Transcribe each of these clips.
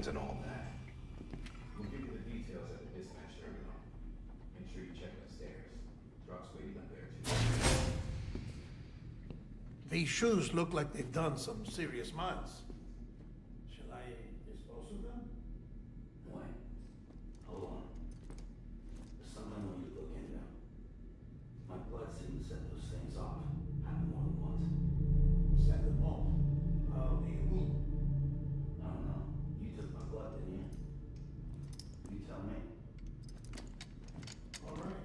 plans and all. We'll give you the details at the dispatch terminal. Make sure you check upstairs. Truck's waiting up there, too. These shoes look like they've done some serious miles. Shall I dispose of them? Wait. Hold on. There's something I want you to look into. My blood seemed to set those things off. Happened more than once. Set them off. How do you mean? I don't know. You took my blood, didn't you? You tell me. All right.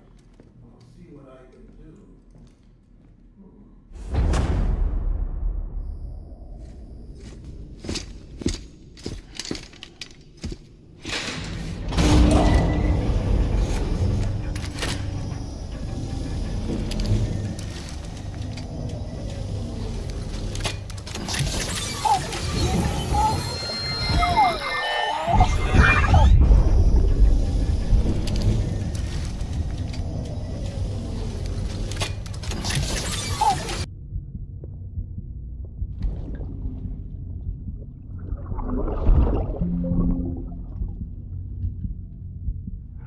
I'll see what I can do.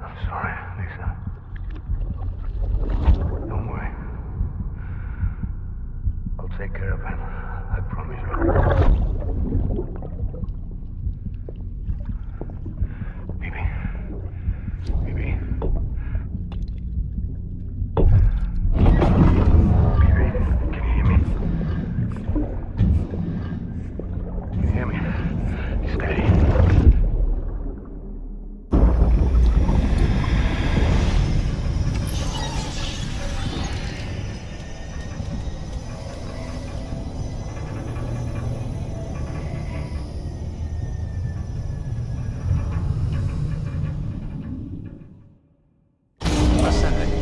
I'm sorry, Lisa. Don't worry. I'll take care of him. I promise you. Baby. Baby. Baby, can you hear me? Can you hear me? Steady. Ascending.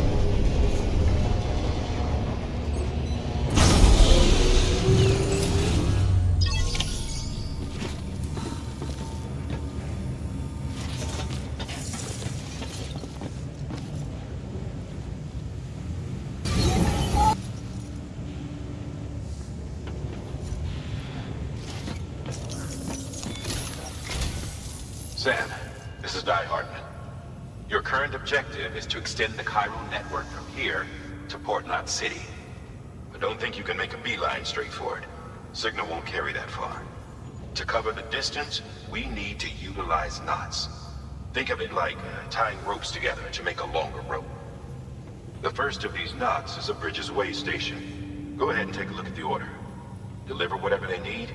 Sam, this is Di Hartman. Your current objective is to extend the Cairo network from here to Port Knot City. But don't think you can make a beeline straight for it. Signal won't carry that far. To cover the distance, we need to utilize knots. Think of it like tying ropes together to make a longer rope. The first of these knots is a Bridges Way station. Go ahead and take a look at the order. Deliver whatever they need,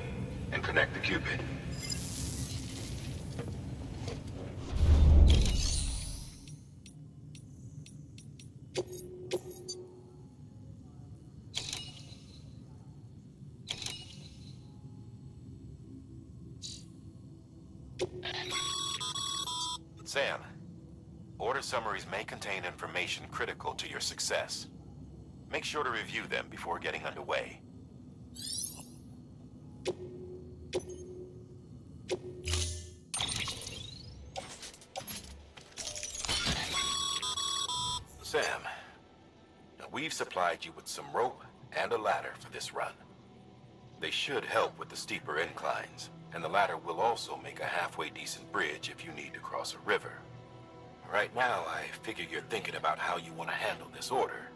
and connect the Cupid. Sam, order summaries may contain information critical to your success. Make sure to review them before getting underway. Sam, we've supplied you with some rope and a ladder for this run. They should help with the steeper inclines, and the ladder will also make a halfway decent bridge if you need to cross a river. Right now, I figure you're thinking about how you want to handle this order.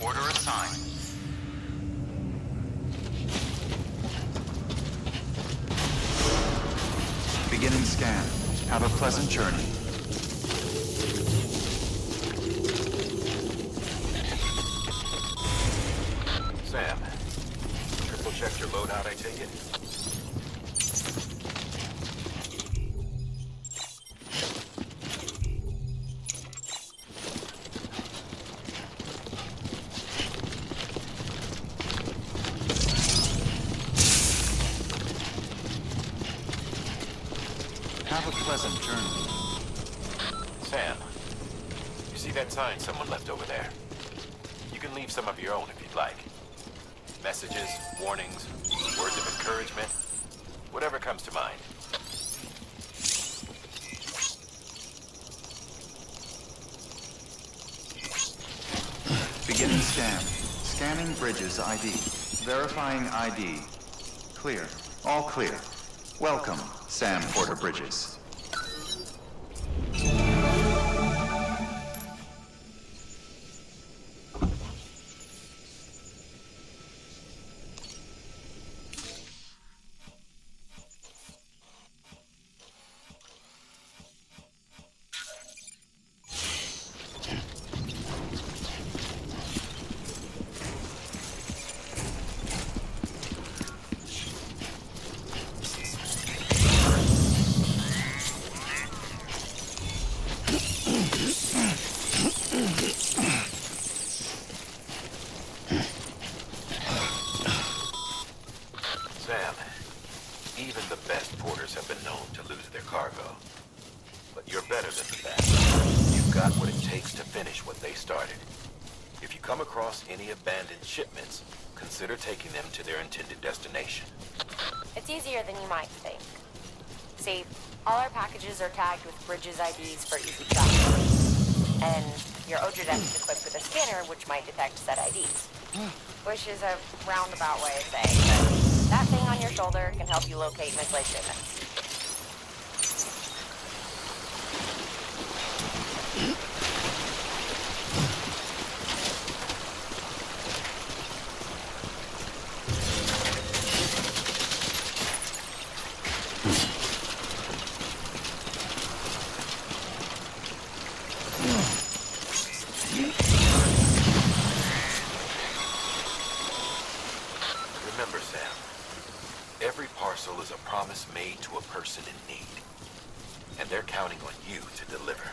Order assigned. Beginning scan. Have a pleasant journey. Sam, triple check your loadout, I take it? Have a pleasant journey. Sam, you see that sign someone left over there? You can leave some of your own if you'd like. Messages, warnings, words of encouragement. Whatever comes to mind. Beginning scan. Scanning Bridges ID. Verifying ID. Clear. All clear. Welcome, Sam Porter Bridges. Sam, even the best porters have been known to lose their cargo. But you're better than the best. You've got what it takes to finish what they started. If you come across any abandoned shipments, consider taking them to their intended destination. It's easier than you might think. See, all our packages are tagged with Bridges IDs for easy tracking. And your Odra deck is equipped with a scanner which might detect said IDs. Which is a roundabout way of saying that that thing on your shoulder can help you locate misplaced shipments. Remember, Sam, every parcel is a promise made to a person in need. And they're counting on you to deliver.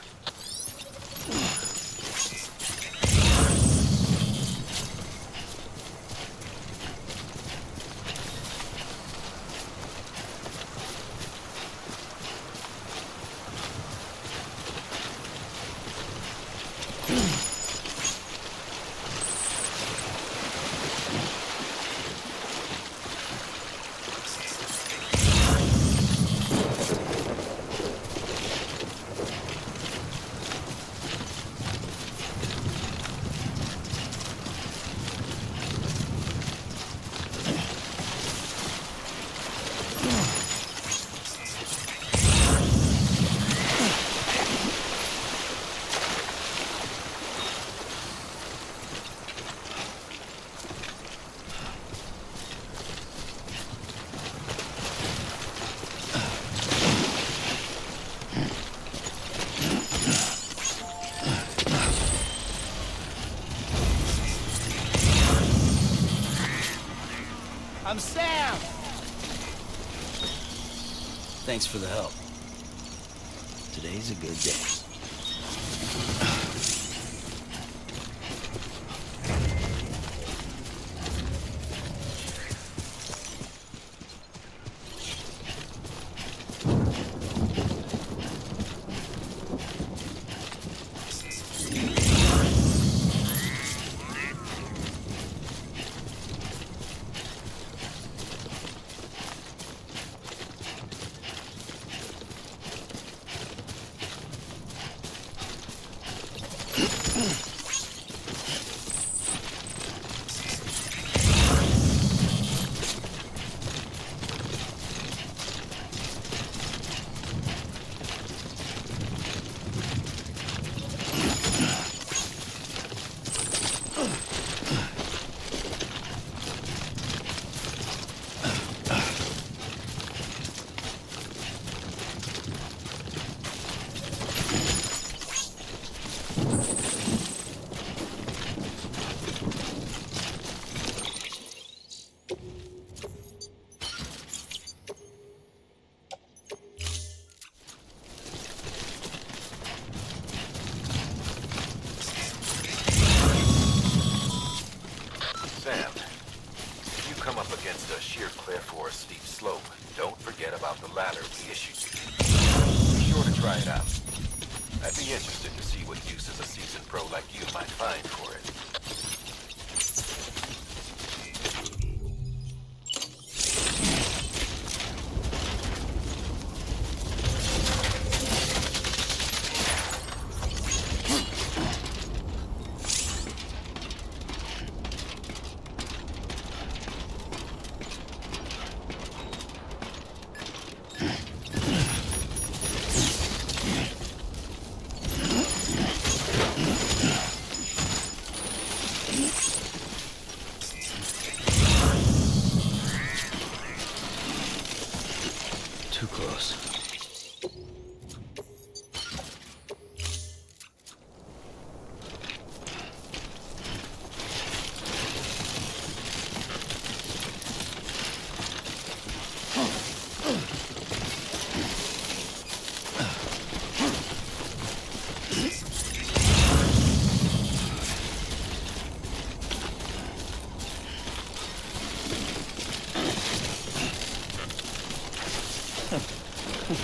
I'm Sam! Thanks for the help. Today's a good day. Sam, if you come up against a sheer cliff or a steep slope, don't forget about the ladder we issued you. Be sure to try it out. I'd be interested to see what uses a seasoned pro like you might find for it. Too close. It's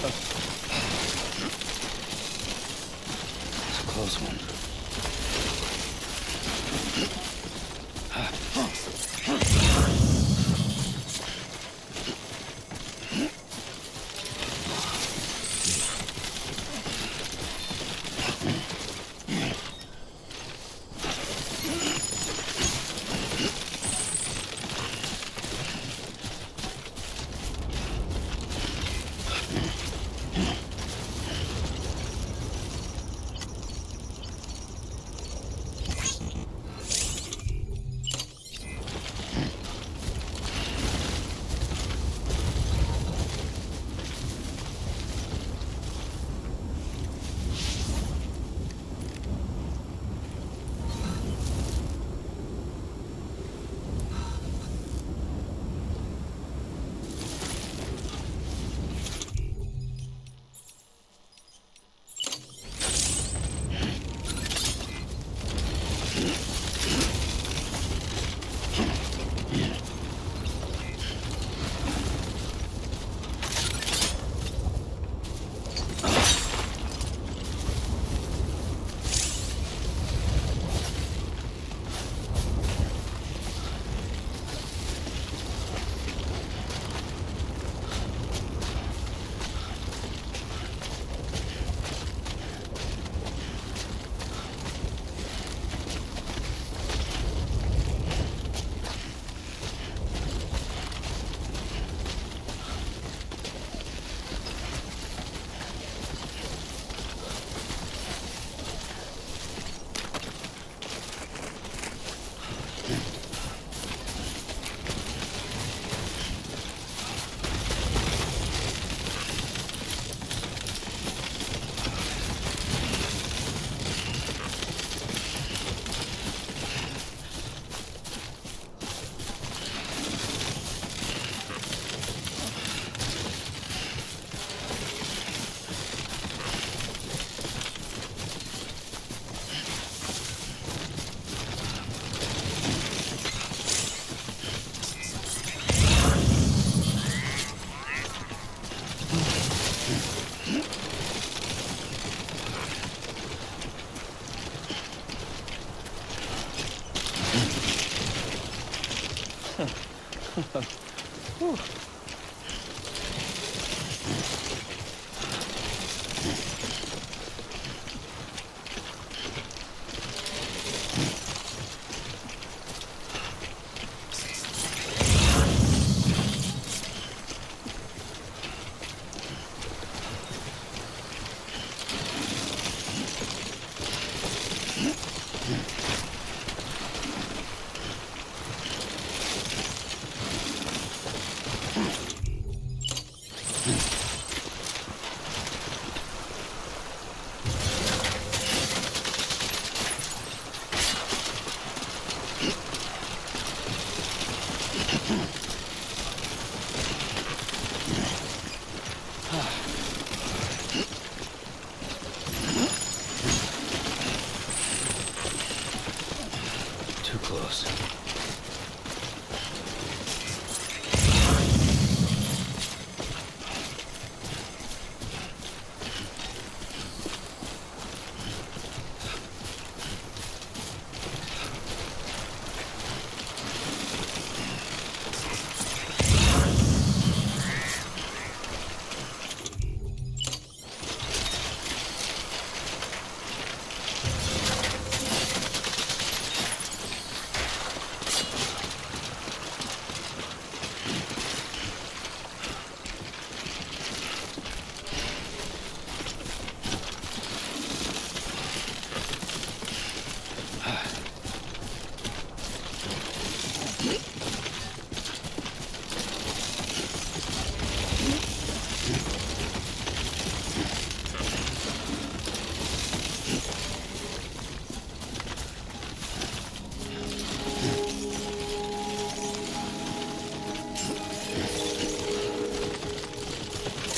a close one.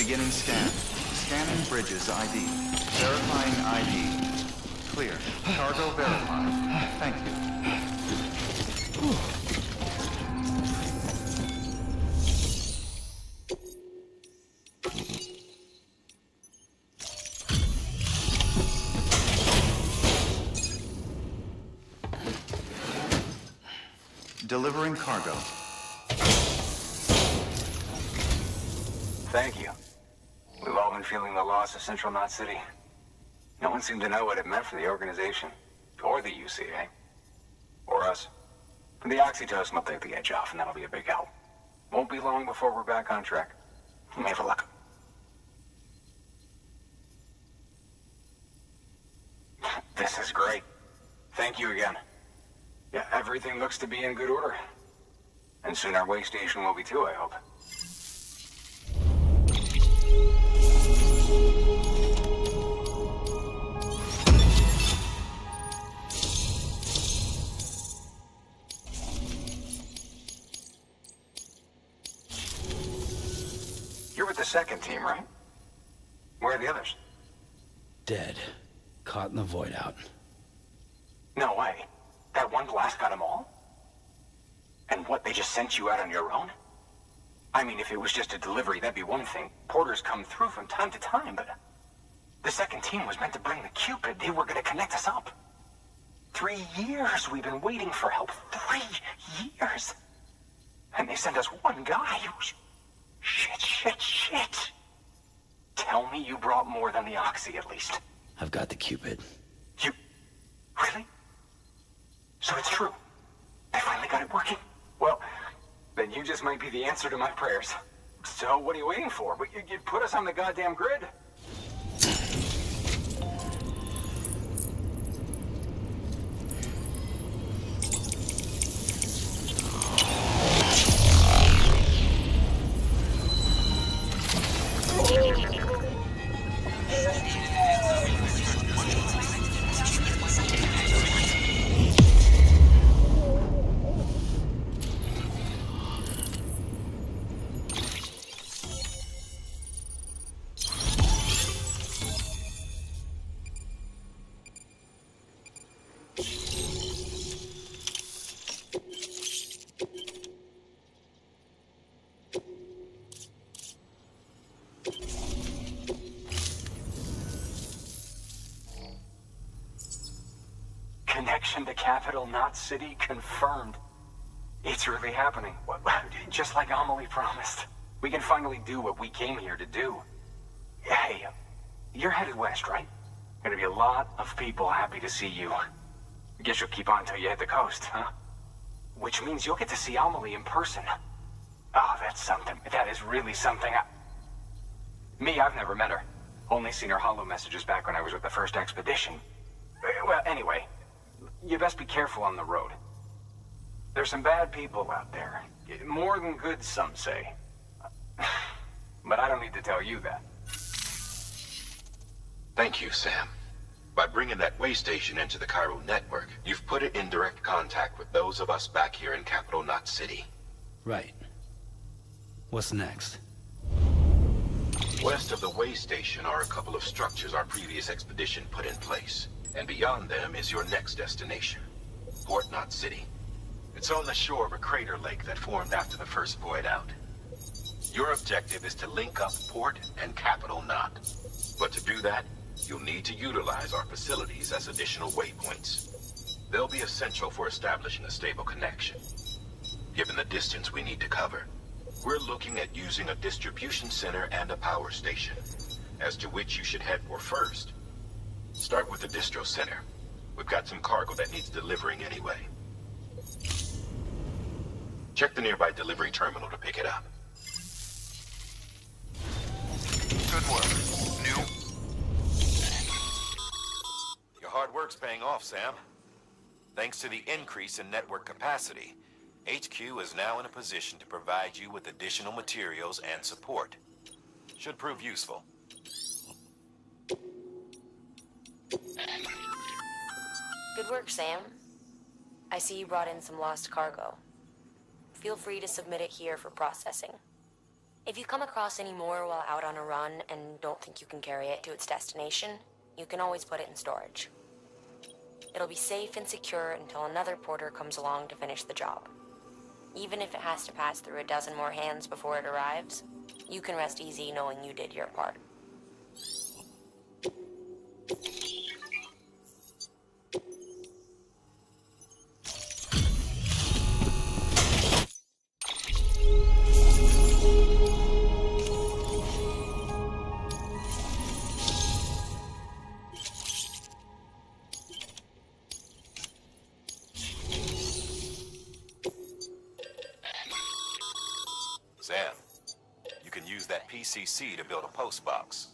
Beginning scan. Scanning bridges ID. Verifying ID. Clear. Cargo verified. Thank you. Delivering cargo. Thank you. We've all been feeling the loss of Central Knot City. No one seemed to know what it meant for the organization. Or the UCA. Or us. The oxytocin will take the edge off, and that'll be a big help. Won't be long before we're back on track. You may have a look. This is great. Thank you again. Yeah, everything looks to be in good order. And soon our way station will be too, I hope. You're with the second team, right? Where are the others? Dead. Caught in the void out. No way. That one blast got them all? And what, they just sent you out on your own? I mean, if it was just a delivery, that'd be one thing. Porters come through from time to time, but... The second team was meant to bring the Cupid. They were gonna connect us up. 3 years we've been waiting for help. 3 years! And they sent us one guy. Shit. Tell me you brought more than the Oxy, at least. I've got the Cupid. You... Really? So it's true. They finally got it working. Well, then you just might be the answer to my prayers. So what are you waiting for? You put us on the goddamn grid. Connection to Capital Knot City confirmed. It's really happening. Just like Amelie promised. We can finally do what we came here to do. Hey, you're headed west, right? Gonna be a lot of people happy to see you. Guess you'll keep on till you hit the coast, huh? Which means you'll get to see Amelie in person. Oh, that's something. That is really something. I've never met her. Only seen her holo messages back when I was with the first expedition. Well, anyway, you best be careful on the road. There's some bad people out there. More than good, some say. But I don't need to tell you that. Thank you, Sam. By bringing that way station into the Cairo network, you've put it in direct contact with those of us back here in Capital Knot City. Right. What's next? West of the way station are a couple of structures our previous expedition put in place. And beyond them is your next destination, Port Knot City. It's on the shore of a crater lake that formed after the first void out. Your objective is to link up Port and Capital Knot. But to do that, you'll need to utilize our facilities as additional waypoints. They'll be essential for establishing a stable connection. Given the distance we need to cover, we're looking at using a distribution center and a power station, as to which you should head for first. Start with the distro center. We've got some cargo that needs delivering anyway. Check the nearby delivery terminal to pick it up. Good work. New. Your hard work's paying off, Sam. Thanks to the increase in network capacity, HQ is now in a position to provide you with additional materials and support. Should prove useful. Good work, Sam. I see you brought in some lost cargo. Feel free to submit it here for processing. If you come across any more while out on a run and don't think you can carry it to its destination, you can always put it in storage. It'll be safe and secure until another porter comes along to finish the job. Even if it has to pass through a dozen more hands before it arrives, you can rest easy knowing you did your part. Sam, you can use that PCC to build a post box.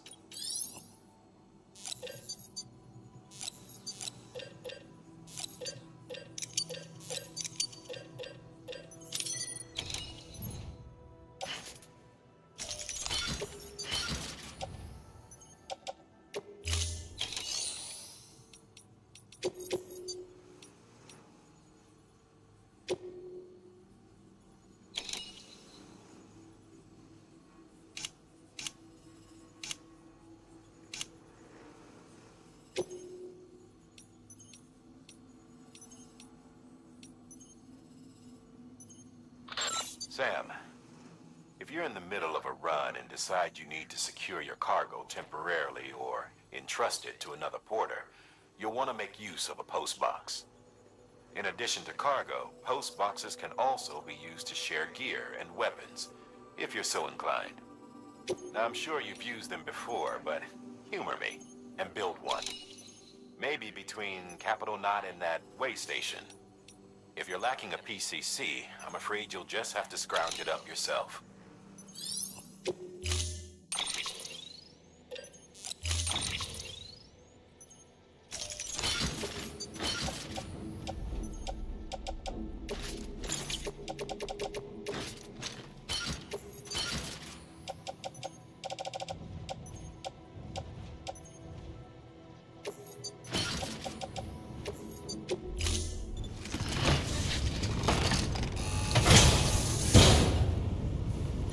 Sam, if you're in the middle of a run and decide you need to secure your cargo temporarily or entrust it to another porter, you'll want to make use of a post box. In addition to cargo, post boxes can also be used to share gear and weapons, if you're so inclined. Now, I'm sure you've used them before, but humor me and build one. Maybe between Capital Knot and that way station. If you're lacking a PCC, I'm afraid you'll just have to scrounge it up yourself.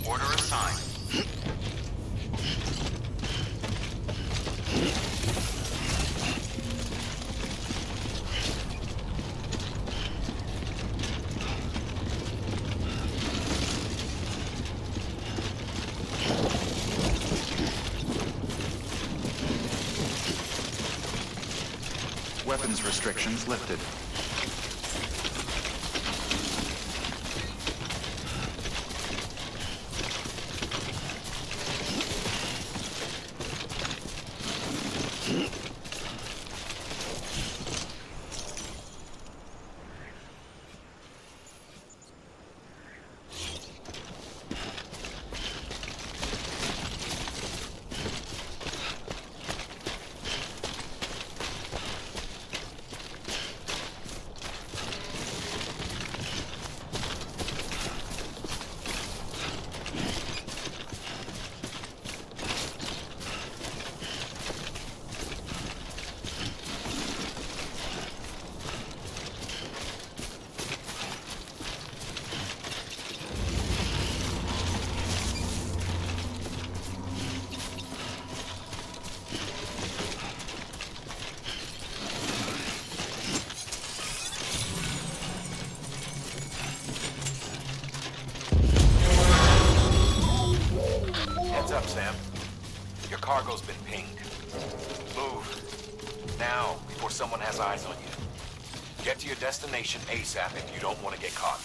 Order assigned. Weapons restrictions lifted. Heads up, Sam. Your cargo's been pinged. Move. Now, before someone has eyes on you. Get to your destination ASAP if you don't want to get caught.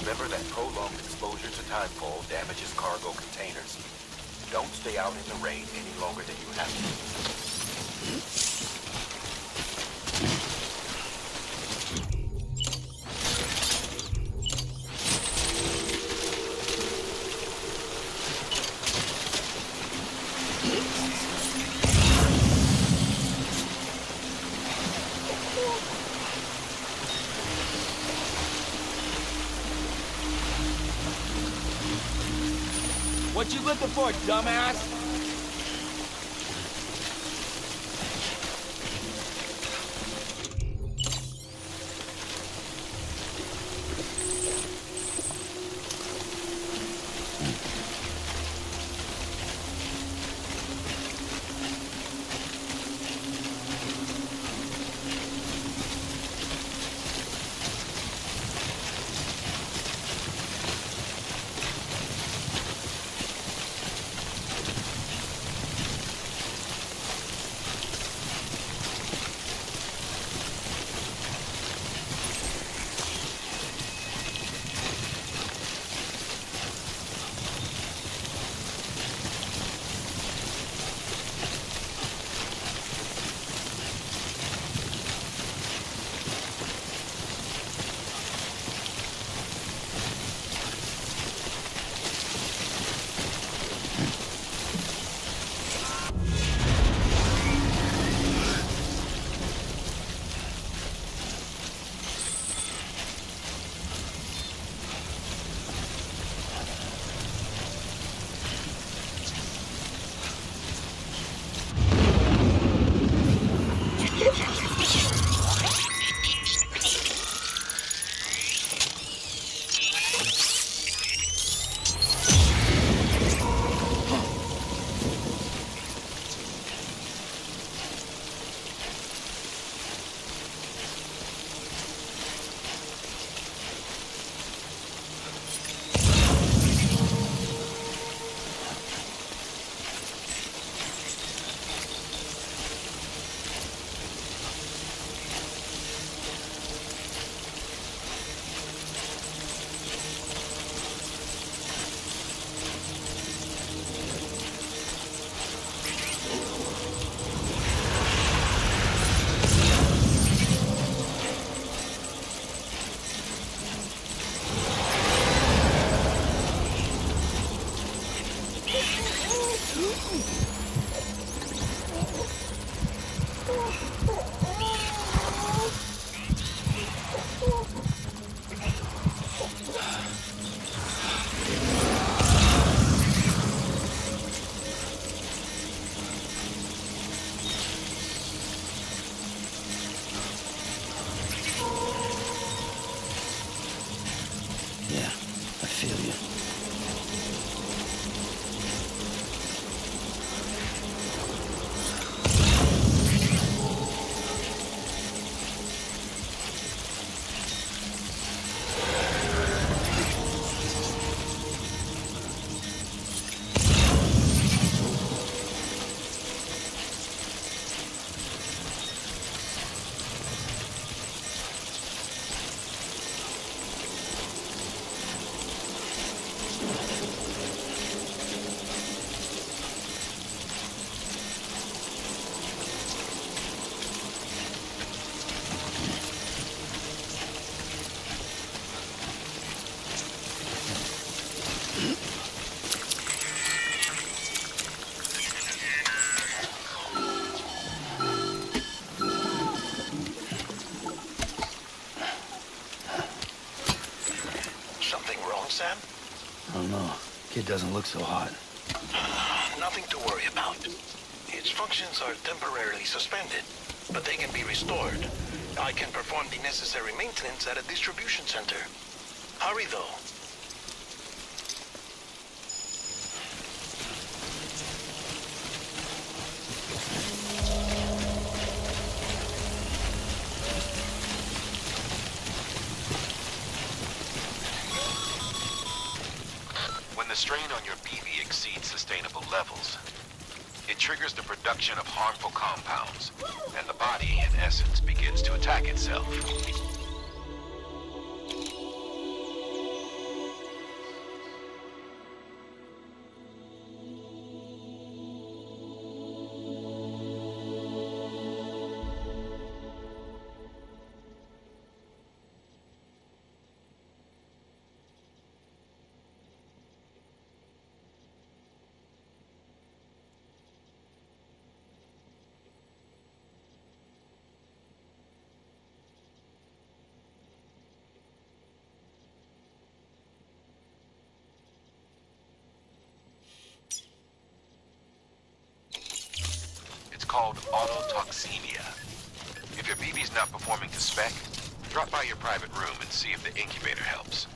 Remember that prolonged exposure to timefall damages cargo containers. Don't stay out in the rain any longer than you have to. What you looking for, dumbass? Sam? I don't know. Kid doesn't look so hot. Nothing to worry about. Its functions are temporarily suspended, but they can be restored. I can perform the necessary maintenance at a distribution center. Hurry, though. When the strain on your BV exceeds sustainable levels, it triggers the production of harmful compounds, and the body, in essence, begins to attack itself. called autotoxemia. If your BB's not performing to spec, drop by your private room and see if the incubator helps.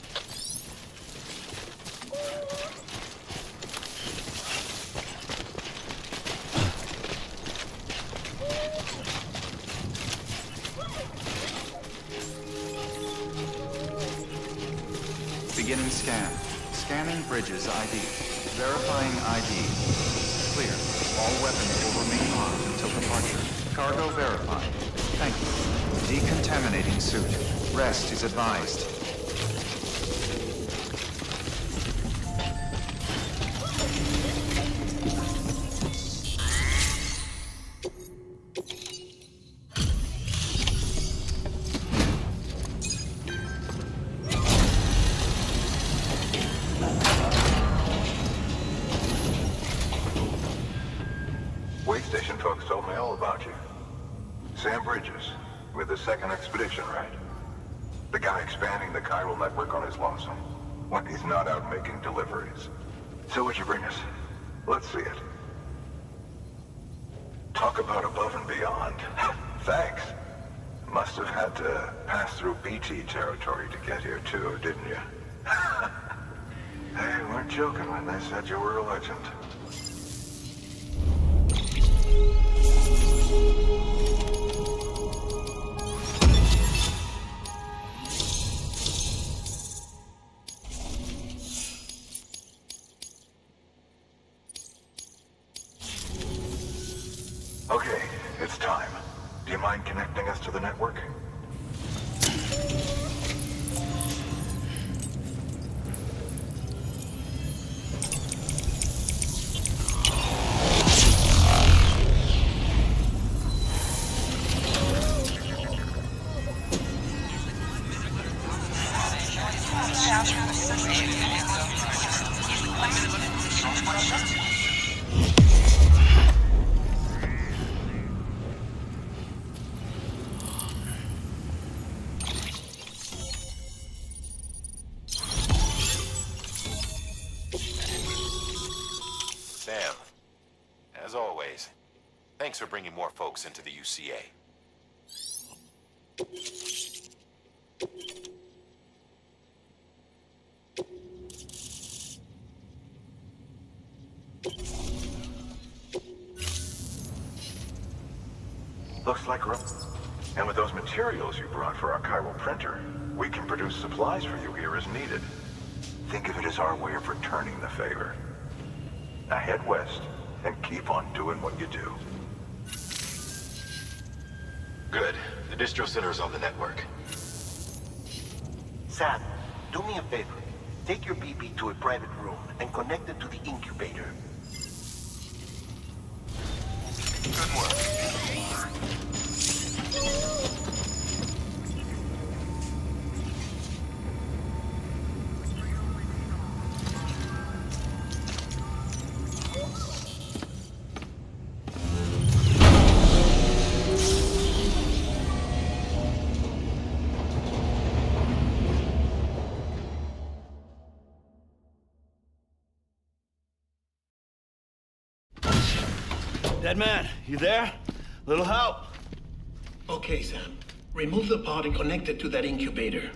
Beginning scan. Scanning Bridges ID. Verifying ID. Clear. All weapons will remain armed until departure. Cargo verified. Thank you. Decontaminating suit. Rest is advised. Way station folks told me all about you. Sam Bridges, with the second expedition, right? The guy expanding the chiral network on his lonesome, when he's not out making deliveries. So what'd you bring us? Let's see it. Talk about above and beyond. Thanks. Must have had to pass through BT territory to get here too, didn't you? They weren't joking when they said you were a legend. Okay, it's time. Do you mind connecting us to the network? Sam, as always, thanks for bringing more folks into the UCA. Looks like we're... And with those materials you brought for our chiral printer, we can produce supplies for you here as needed. Think of it as our way of returning the favor. Now head west and keep on doing what you do. Good. The distro center is on the network. Sam, do me a favor. Take your BB to a private room and connect it to the incubator. Good work. Dead man, you there? Little help? Okay, Sam. Remove the pod and connect it to that incubator.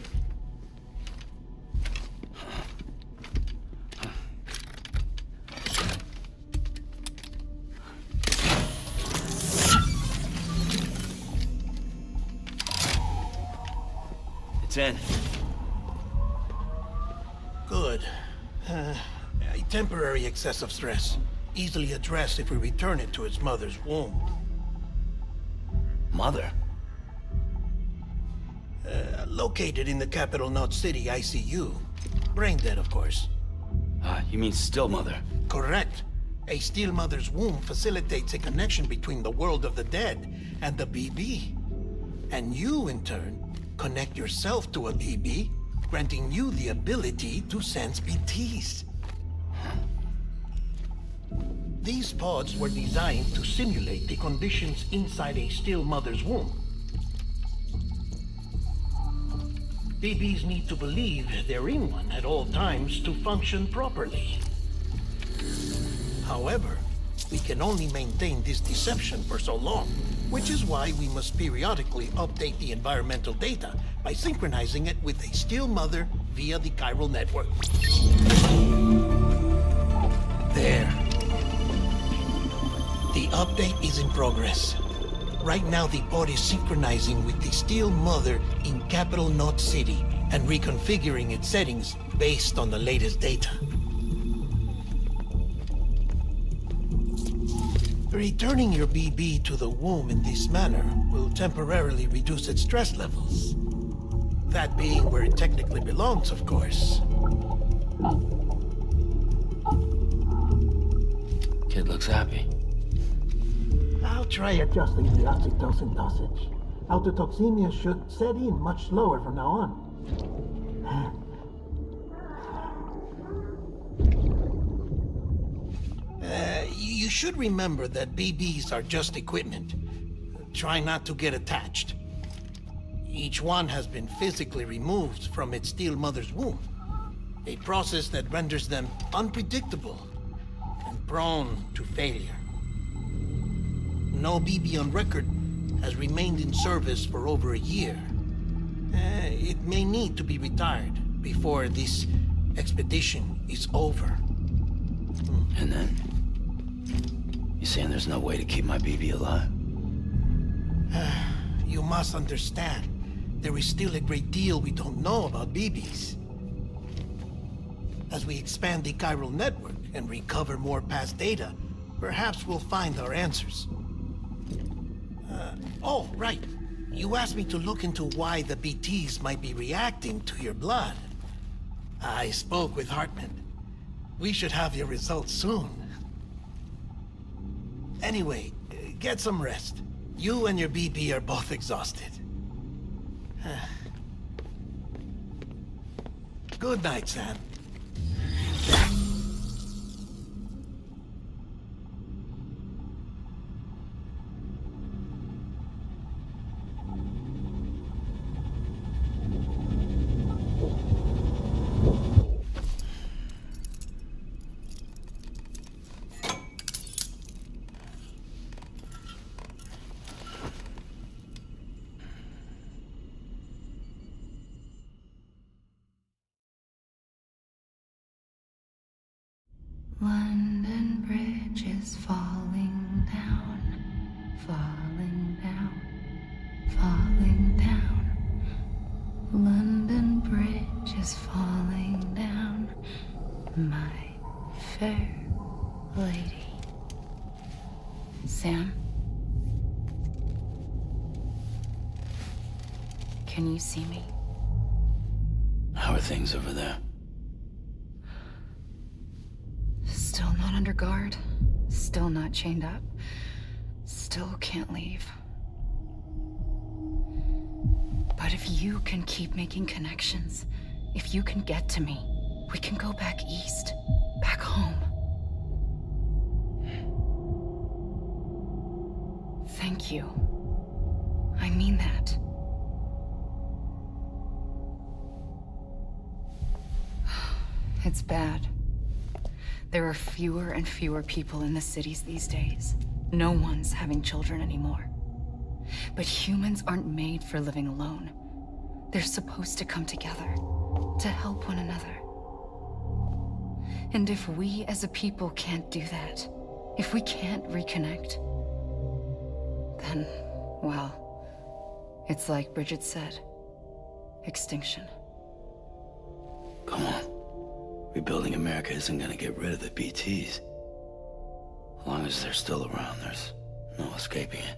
It's in. Good. A temporary excessive stress. Easily addressed if we return it to its mother's womb. Mother? Located in the capital Knot City ICU. Brain dead, of course. You mean still mother? Correct. A still mother's womb facilitates a connection between the world of the dead and the BB. And you, in turn, connect yourself to a BB, granting you the ability to sense BTs. These pods were designed to simulate the conditions inside a still mother's womb. BBs need to believe they're in one at all times to function properly. However, We can only maintain this deception for so long, which is why we must periodically update the environmental data by synchronizing it with a Steel Mother via the chiral network. There. The update is in progress. Right now, the pod is synchronizing with the Steel Mother in Capital Knot City and reconfiguring its settings based on the latest data. Returning your BB to the womb in this manner will temporarily reduce its stress levels. That being where it technically belongs, of course. Kid looks happy. I'll try adjusting the oxytocin dosage. Autotoxemia should set in much slower from now on. You should remember that BBs are just equipment. Try not to get attached. Each one has been physically removed from its Steel Mother's womb. A process that renders them unpredictable and prone to failure. No BB on record has remained in service for over a year. It may need to be retired before this expedition is over. And then? You saying there's no way to keep my BB alive? You must understand, there is still a great deal we don't know about BBs. As we expand the chiral network and recover more past data, perhaps we'll find our answers. Oh, right. You asked me to look into why the BTs might be reacting to your blood. I spoke with Hartman. We should have your results soon. Anyway, get some rest. You and your BB are both exhausted. Good night, Sam. London Bridge is falling down, falling down, falling down. London Bridge is falling down, my fair lady. Sam? Can you see me? How are things over there? Still not under guard. Still not chained up. Still can't leave. But if you can keep making connections, if you can get to me, we can go back east. Back home. Thank you. I mean that. It's bad. There are fewer and fewer people in the cities these days. No one's having children anymore. But humans aren't made for living alone. They're supposed to come together, to help one another. And if we as a people can't do that, if we can't reconnect, then, well, it's like Bridget said, extinction. Come on. Rebuilding America isn't gonna get rid of the BTs. As long as they're still around, there's no escaping it.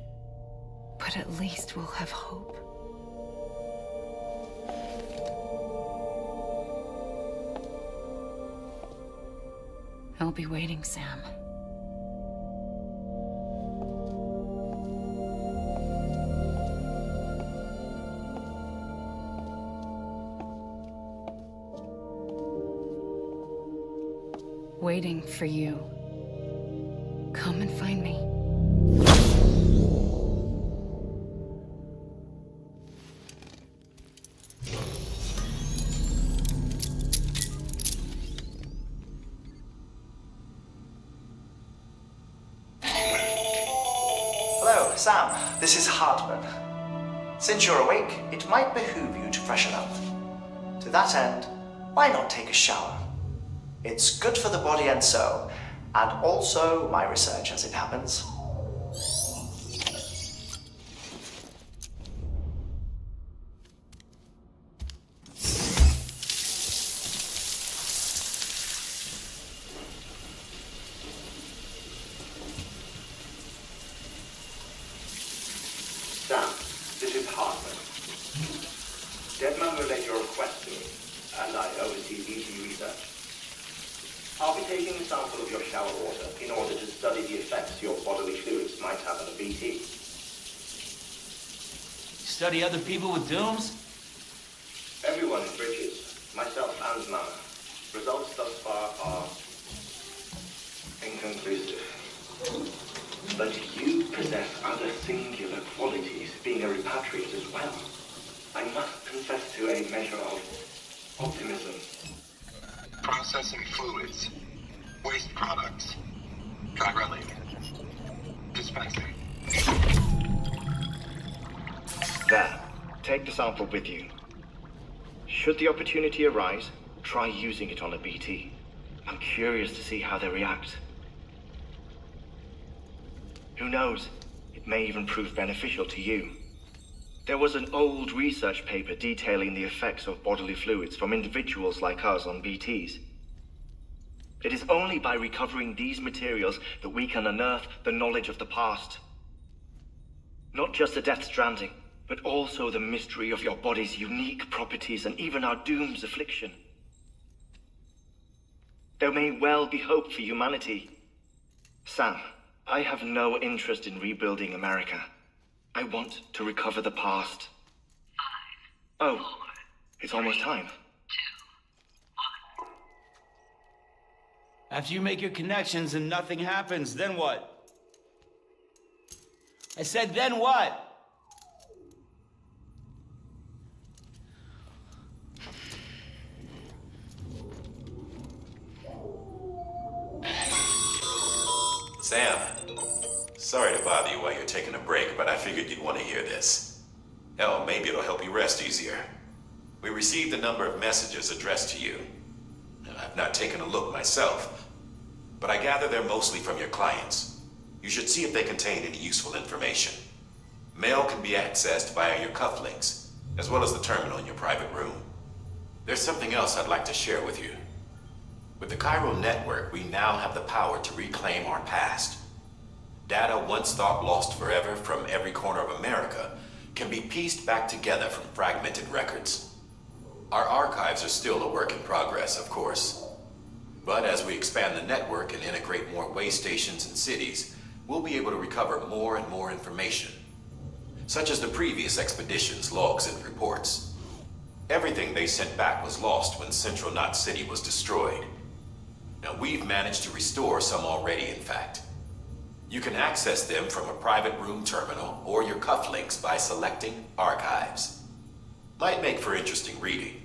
But at least we'll have hope. I'll be waiting, Sam. Waiting for you. Come and find me. Sam, this is Hartman. Since you're awake, it might behoove you to freshen up. To that end, why not take a shower? It's good for the body and soul, and also my research as it happens. Sam, this is Hartman. Deadman relayed your request to me, and I oversee BT research. I'll be taking a sample of your shower water in order to study the effects your bodily fluids might have on a BT. Study other people with dooms? Everyone in Bridges, myself and Mama. Results thus far are inconclusive. But you possess other singular qualities, being a repatriate as well. I must confess to a measure of optimism. Processing fluids. Waste products. Chirelli. Dispensing. There. Take the sample with you. Should the opportunity arise, try using it on a BT. I'm curious to see how they react. Who knows? It may even prove beneficial to you. There was an old research paper detailing the effects of bodily fluids from individuals like us on BTs. It is only by recovering these materials that we can unearth the knowledge of the past. Not just the Death Stranding, but also the mystery of your body's unique properties and even our doom's affliction. There may well be hope for humanity. Sam, I have no interest in rebuilding America. I want to recover the past. 5, 4, oh, it's almost time. 2, 1. After you make your connections and nothing happens, then what? I said, then what? Sam, sorry to bother you while you're taking a break, but I figured you'd want to hear this. Hell, maybe it'll help you rest easier. We received a number of messages addressed to you. I've not taken a look myself, but I gather they're mostly from your clients. You should see if they contain any useful information. Mail can be accessed via your cufflinks, as well as the terminal in your private room. There's something else I'd like to share with you. With the Chiral Network, we now have the power to reclaim our past. Data once thought lost forever from every corner of America can be pieced back together from fragmented records. Our archives are still a work in progress, of course. But as we expand the network and integrate more way stations and cities, we'll be able to recover more and more information, such as the previous expedition's logs and reports. Everything they sent back was lost when Central Knot City was destroyed. Now, we've managed to restore some already, in fact. You can access them from a private room terminal or your cufflinks by selecting Archives. Might make for interesting reading.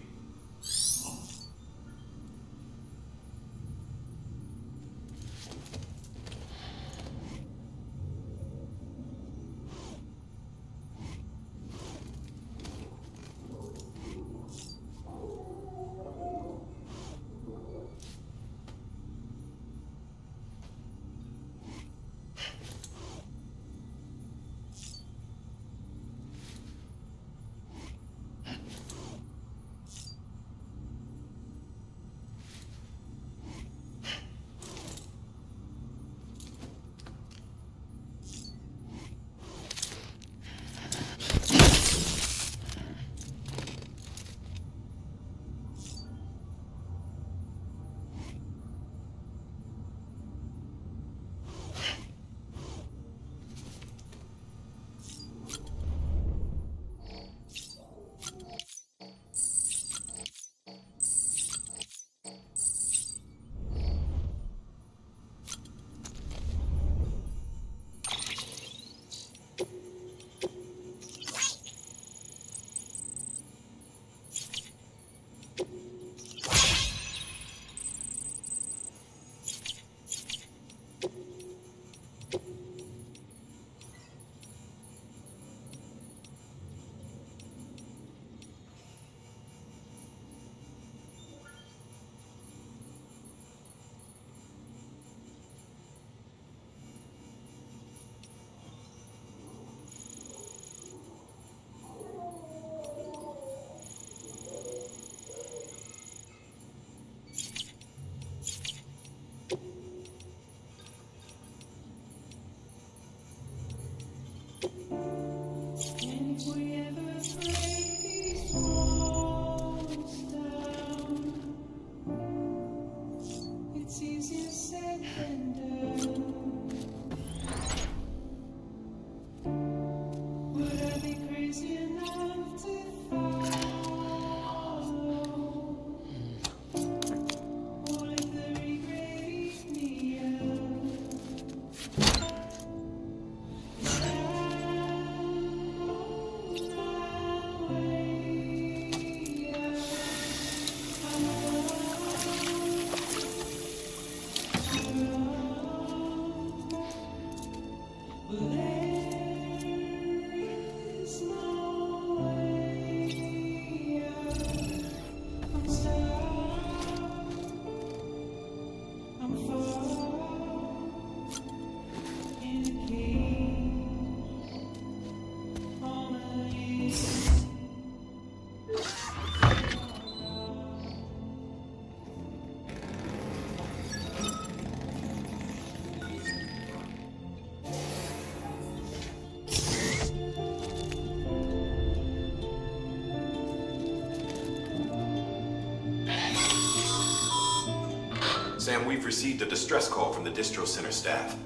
Sam, we've received a distress call from the distro center staff.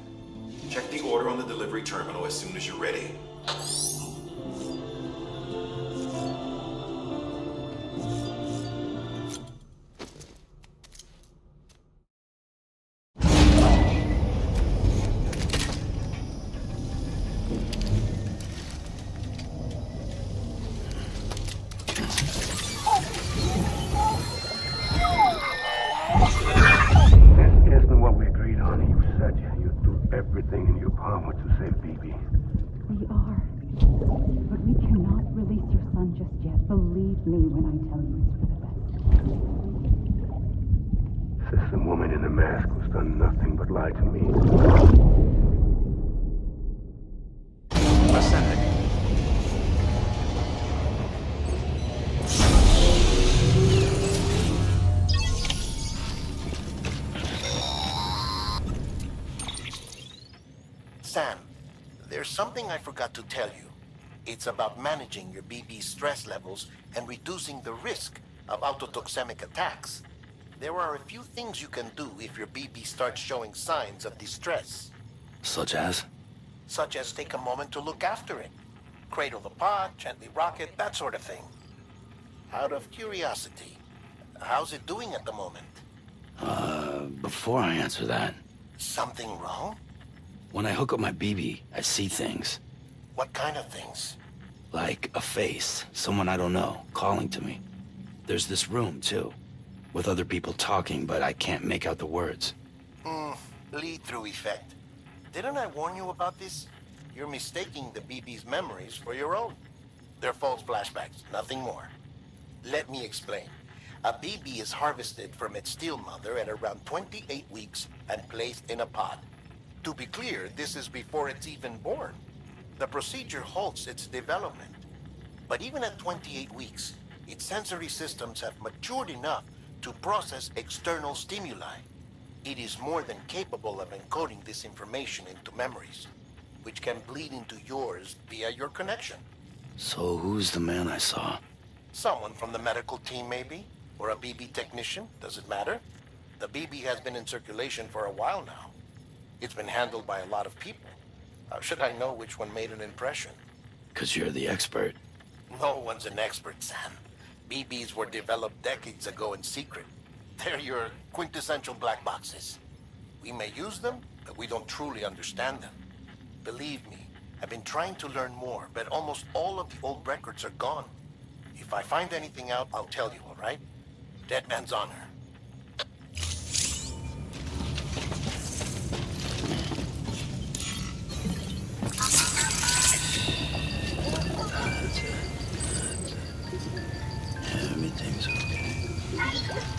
Check the order on the delivery terminal as soon as you're ready. Isn't what we agreed on. You said you'd do everything in your power to save BB. We are. But we cannot release your son just yet. Believe me when I tell you it's for the best. Says the woman in the mask who's done nothing but lie to me. Ascending. Sam, there's something I forgot to tell you. It's about managing your BB stress levels and reducing the risk of autotoxemic attacks. There are a few things you can do if your BB starts showing signs of distress. Such as? Such as take a moment to look after it. Cradle the pod, gently rock it, that sort of thing. Out of curiosity, how's it doing at the moment? Before I answer that, Something wrong? when I hook up my BB, I see things. What kind of things? Like a face, someone I don't know, calling to me. There's this room, too, with other people talking, but I can't make out the words. Lead-through effect. Didn't I warn you about this? You're mistaking the BB's memories for your own. They're false flashbacks, nothing more. Let me explain. A BB is harvested from its steel mother at around 28 weeks and placed in a pod. To be clear, this is before it's even born. The procedure halts its development. But even at 28 weeks, its sensory systems have matured enough to process external stimuli. It is more than capable of encoding this information into memories, which can bleed into yours via your connection. So who's the man I saw? Someone from the medical team, maybe? Or a BB technician? Does it matter? The BB has been in circulation for a while now. It's been handled by a lot of people. How should I know which one made an impression? 'Cause you're the expert. No one's an expert, Sam. BBs were developed decades ago in secret. They're your quintessential black boxes. We may use them, but we don't truly understand them. Believe me, I've been trying to learn more, but almost all of the old records are gone. If I find anything out, I'll tell you, all right? Dead man's honor. Everything's okay.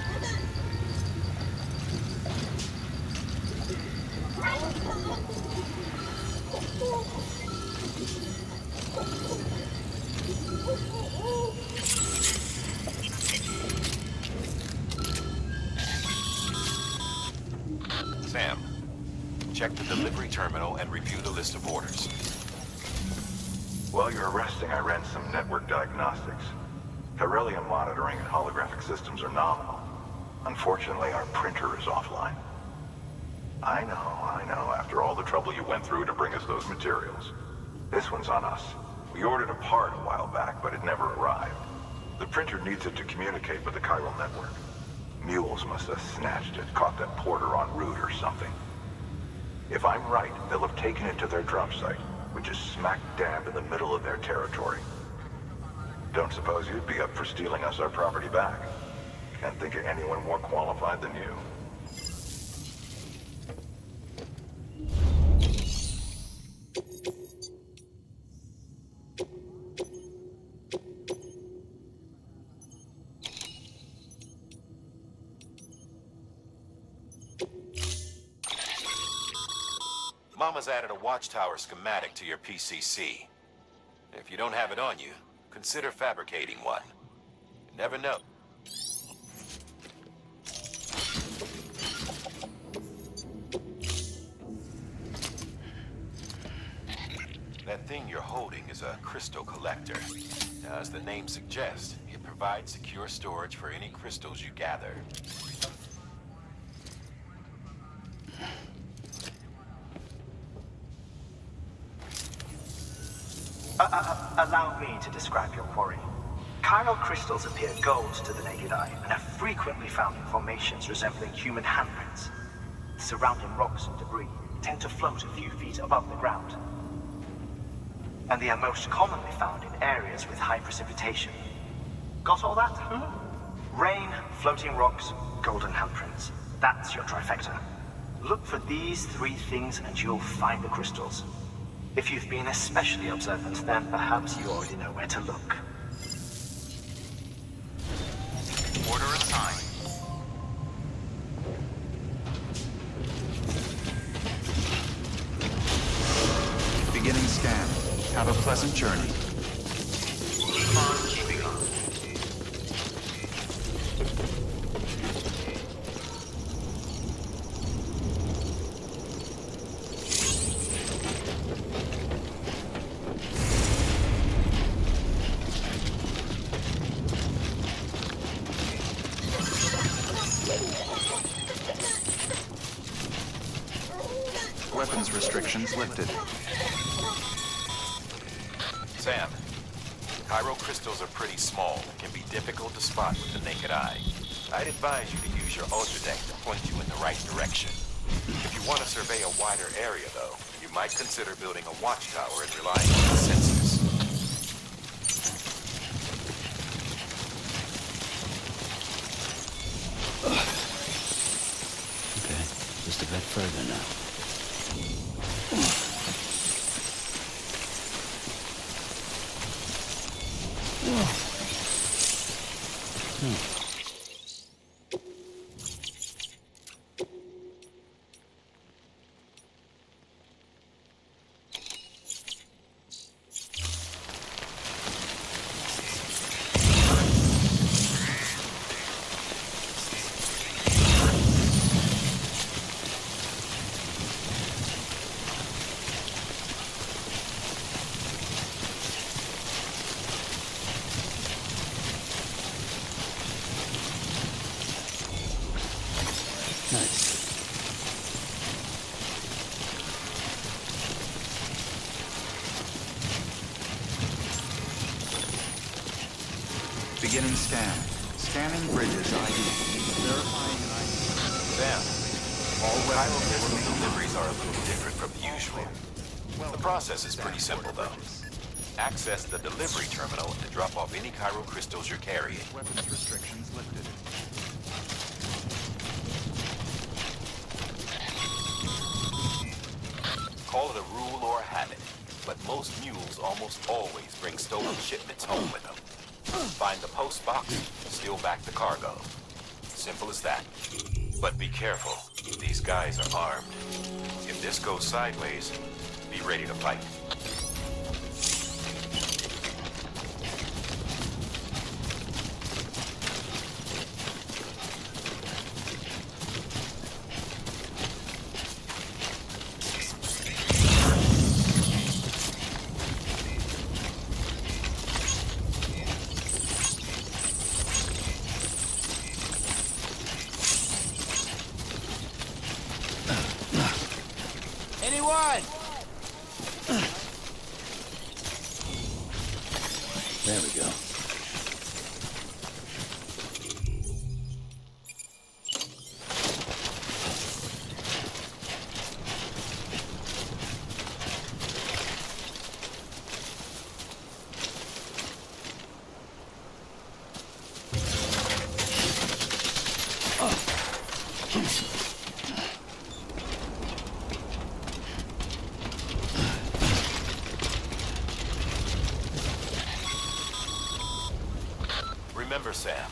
Sam, check the delivery terminal and review the list of orders. While you're resting, I ran some network diagnostics. Beryllium monitoring and holographic systems are nominal. Unfortunately, our printer is offline. I know. After all the trouble you went through to bring us those materials. This one's on us. We ordered a part a while back, but it never arrived. The printer needs it to communicate with the chiral network. Mules must have snatched it, caught that porter en route or something. If I'm right, they'll have taken it to their drop site, which is smack dab in the middle of their territory. Don't suppose you'd be up for stealing us our property back? Can't think of anyone more qualified than you. Mama's added a watchtower schematic to your PCC. If you don't have it on you, consider fabricating one. You never know. That thing you're holding is a crystal collector. Now, as the name suggests, it provides secure storage for any crystals you gather. Allow me to describe your quarry. Chiral crystals appear gold to the naked eye and are frequently found in formations resembling human handprints. Surrounding rocks and debris tend to float a few feet above the ground. And they are most commonly found in areas with high precipitation. Got all that? Rain, floating rocks, golden handprints. That's your trifecta. Look for these three things and you'll find the crystals. If you've been especially observant, then perhaps you already know where to look. Order assigned. Beginning scan. Have a pleasant journey. Keep on keeping on. Weapons restrictions lifted. Sam, chiral crystals are pretty small and can be difficult to spot with the naked eye. I'd advise you to use your ultradeck to point you in the right direction. If you want to survey a wider area, though, you might consider building a watchtower and relying on the sensors. Okay, just a bit further now. Beginning scan. Scanning bridges ID. Verifying ID. Sam, all chiral crystal deliveries are a little different from the usual. The process is pretty simple, though. Access the delivery terminal to drop off any chiral crystals you're carrying. Weapons restrictions lifted. Call it a rule or a habit, but most mules almost always bring stolen shipments home with them. Find the post box, steal back the cargo. Simple as that. But be careful. These guys are armed. If this goes sideways, be ready to fight. Anyone? There we go. Remember, Sam,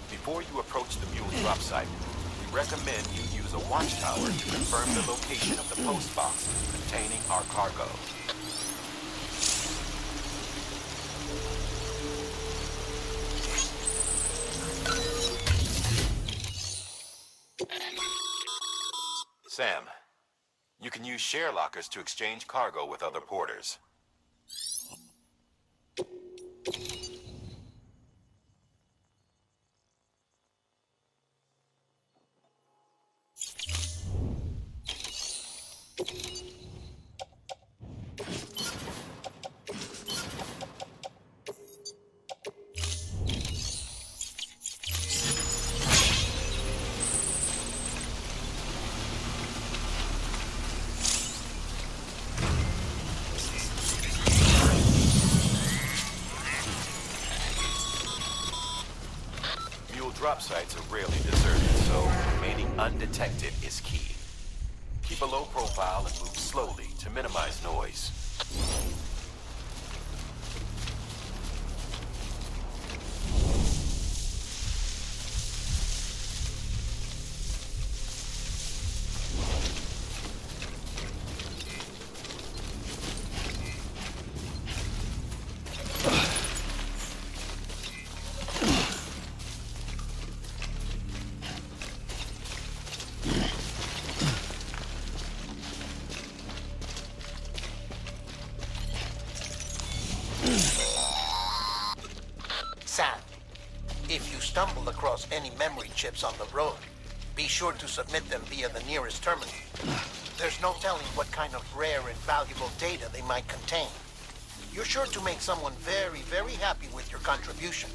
before you approach the mule drop site, we recommend you use a watchtower to confirm the location of the post box containing our cargo. Sam, you can use share lockers to exchange cargo with other porters. job sites are rarely deserted, so remaining undetected is key. Keep a low profile and move slowly to minimize noise. Sam, if you stumble across any memory chips on the road, be sure to submit them via the nearest terminal. There's no telling what kind of rare and valuable data they might contain. You're sure to make someone very, very happy with your contribution.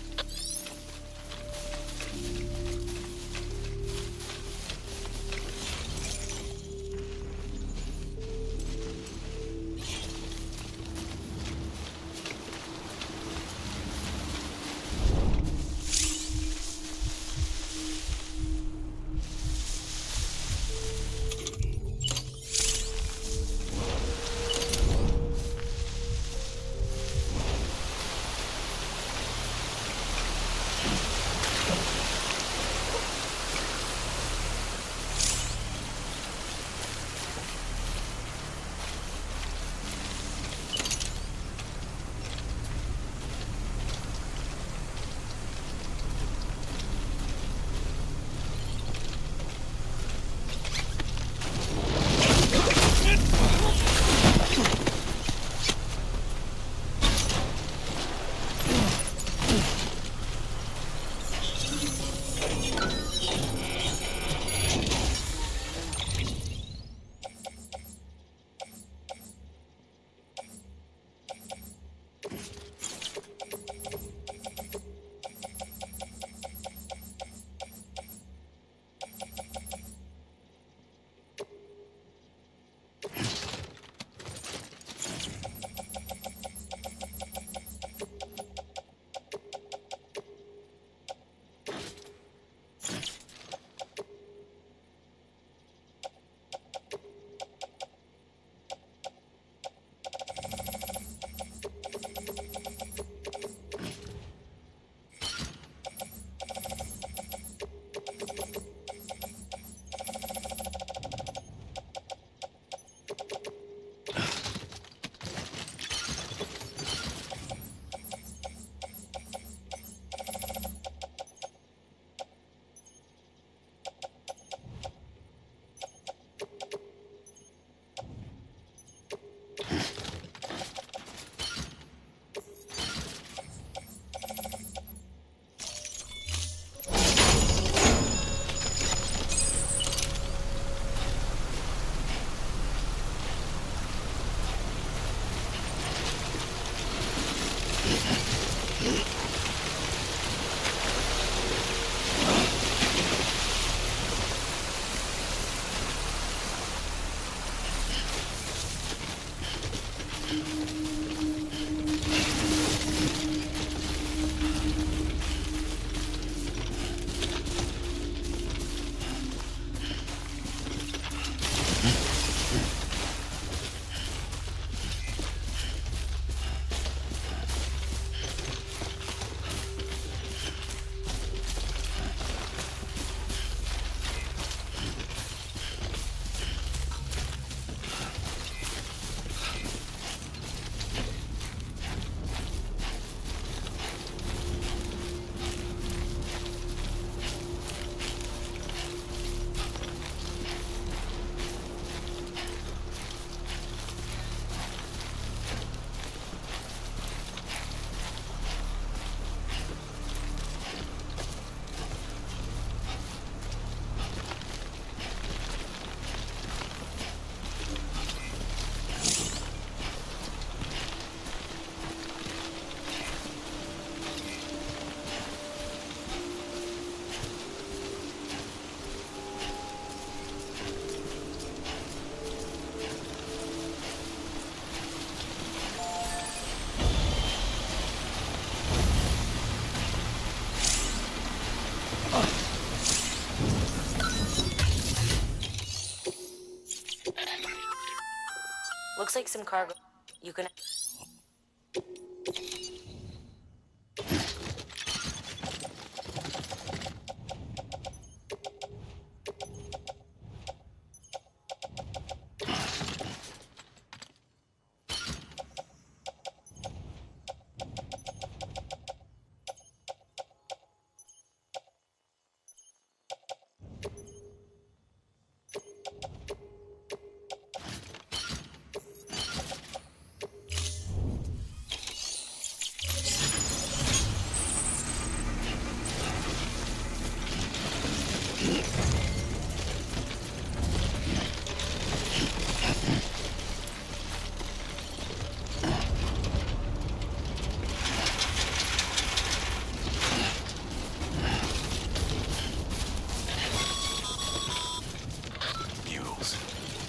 Looks like some cargo. You can...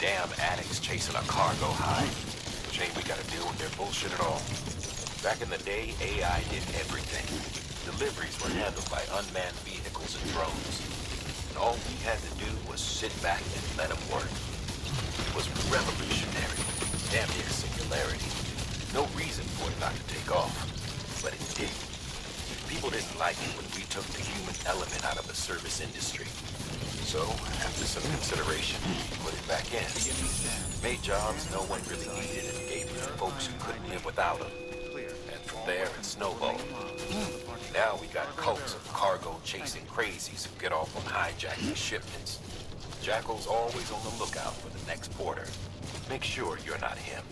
Damn addicts chasing a cargo high. Shame we gotta deal with their bullshit at all. Back in the day, AI did everything. Deliveries were handled by unmanned vehicles and drones. And all we had to do was sit back and let them work. It was revolutionary. Damn near singularity. No reason for it not to take off. But it did. People didn't like it when we took the human element out of the service industry. So, after some consideration, we put it back in. Made jobs no one really needed and gave them to folks who couldn't live without them. And from there, it snowballed. Now we got cults of cargo-chasing crazies who get off on hijacking shipments. Jackal's always on the lookout for the next porter. Make sure you're not him.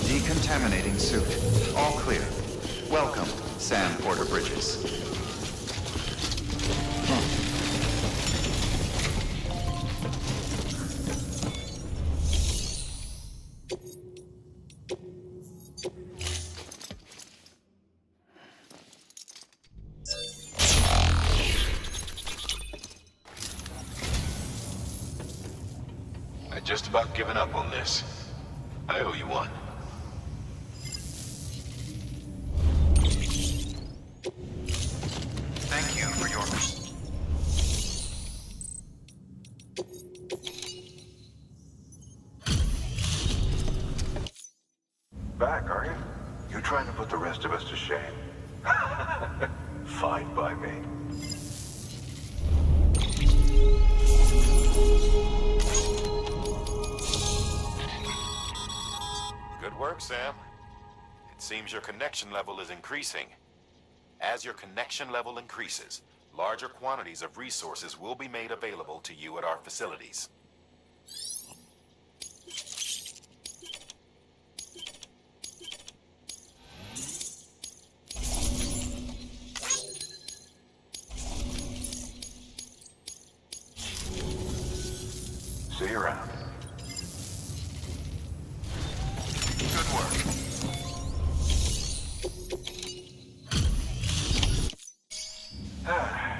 Decontaminating suit. All clear. Welcome, Sam Porter Bridges. I'd just about given up on this. I owe you one. Thank you for your... Back, are you? You trying to put the rest of us to shame? Fine by me. Good work, Sam. It seems your connection level is increasing. As your connection level increases, larger quantities of resources will be made available to you at our facilities. See you around. Good work.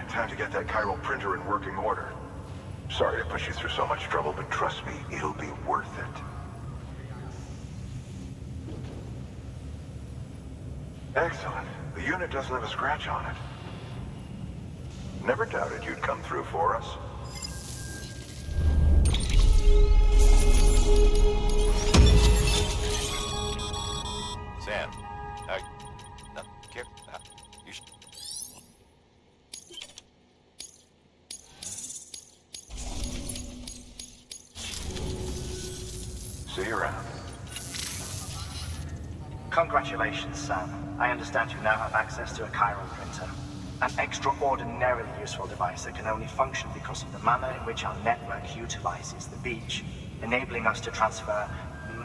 Time to get that chiral printer in working order. Sorry to push you through so much trouble, but trust me, it'll be worth it. Excellent. The unit doesn't have a scratch on it. Never doubted you'd come through for us. Sam, no, you should... See you around. Congratulations, Sam. I understand you now have access to a chiral printer. An extraordinarily useful device that can only function because of the manner in which our network utilizes the beach, enabling us to transfer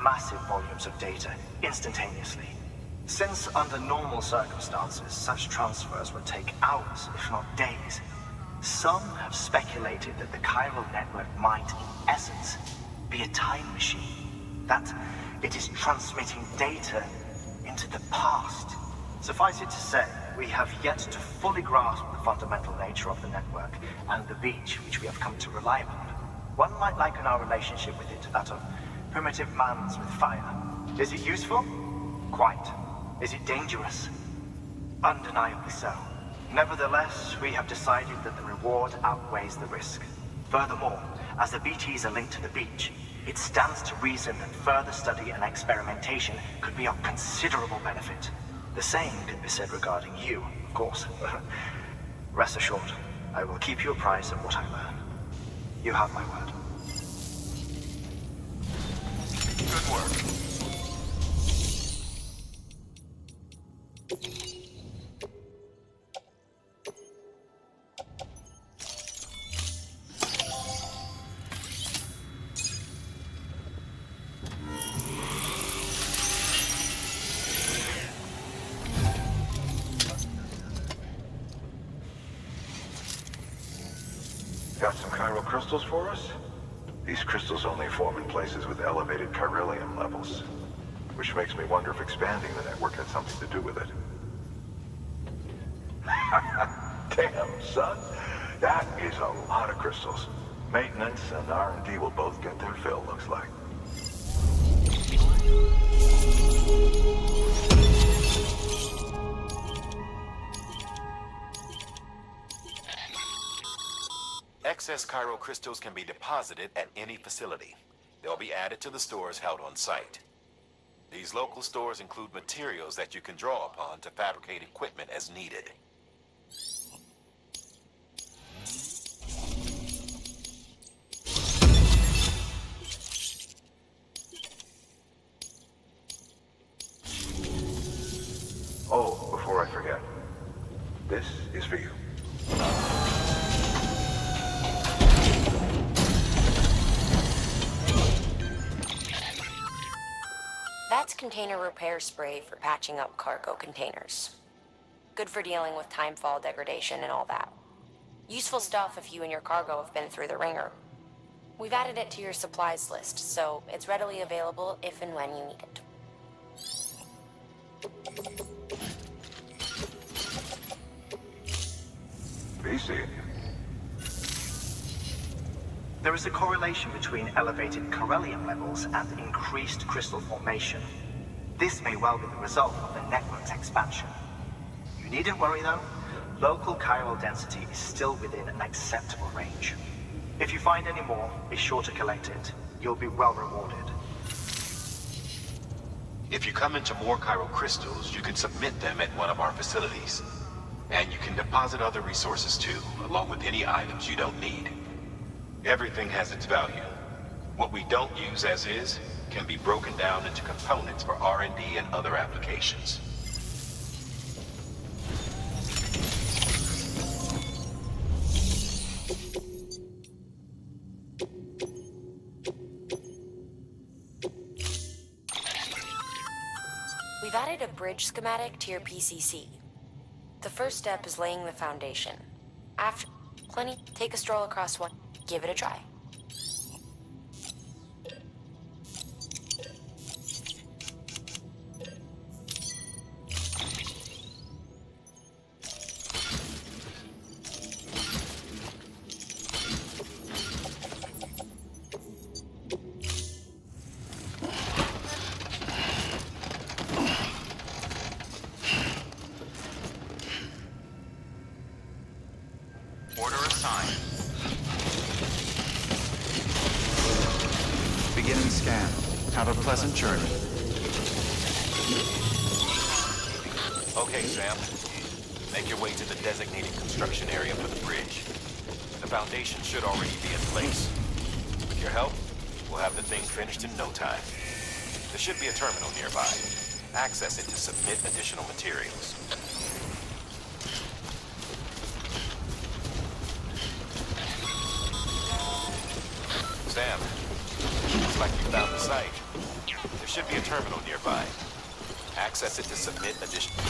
massive volumes of data instantaneously. Since under normal circumstances, such transfers would take hours, if not days, some have speculated that the chiral network might, in essence, be a time machine. That it is transmitting data into the past. Suffice it to say, we have yet to fully grasp the fundamental nature of the network and the beach which we have come to rely upon. One might liken our relationship with it to that of primitive mans with fire. Is it useful? Quite. Is it dangerous? Undeniably so. Nevertheless, we have decided that the reward outweighs the risk. Furthermore, as the BTs are linked to the beach, it stands to reason that further study and experimentation could be of considerable benefit. The same could be said regarding you, of course. Rest assured, I will keep you apprised of what I learn. You have my word. Good work. Got some chiral crystals for us? These crystals only form in places with elevated chiralium levels, which makes me wonder if expanding the network had something to do with it. Damn, son. That is a lot of crystals. Maintenance and R&D will both get their fill, looks like. Excess chiral crystals can be deposited at any facility. They'll be added to the stores held on site. These local stores include materials that you can draw upon to fabricate equipment as needed. Oh, before I forget, this is for you. That's container repair spray for patching up cargo containers. Good for dealing with timefall degradation and all that. Useful stuff if you and your cargo have been through the ringer. We've added it to your supplies list, so it's readily available if and when you need it. BC. There is a correlation between elevated chiralium levels and increased crystal formation. This may well be the result of the network's expansion. You needn't worry though. Local chiral density is still within an acceptable range. If you find any more, be sure to collect it. You'll be well rewarded. If you come into more chiral crystals, you can submit them at one of our facilities. And you can deposit other resources too, along with any items you don't need. Everything has its value. What we don't use as is can be broken down into components for R&D and other applications. We've added a bridge schematic to your PCC. The first step is laying the foundation. After plenty, take a stroll across one. Give it a try. Order assigned. Beginning scan. Have a pleasant journey. Okay, Sam. Make your way to the designated construction area for the bridge. The foundation should already be in place. With your help, we'll have the thing finished in no time. There should be a terminal nearby. Access it to submit additional materials. Sam, looks like you found the site. There should be a terminal nearby. Access it to submit additional...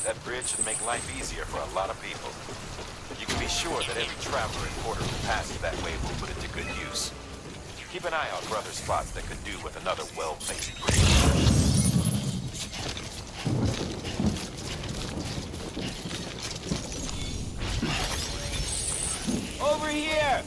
That bridge should make life easier for a lot of people. You can be sure that every traveler and porter who passes that way will put it to good use. Keep an eye out for other spots that could do with another well-placed bridge. Over here!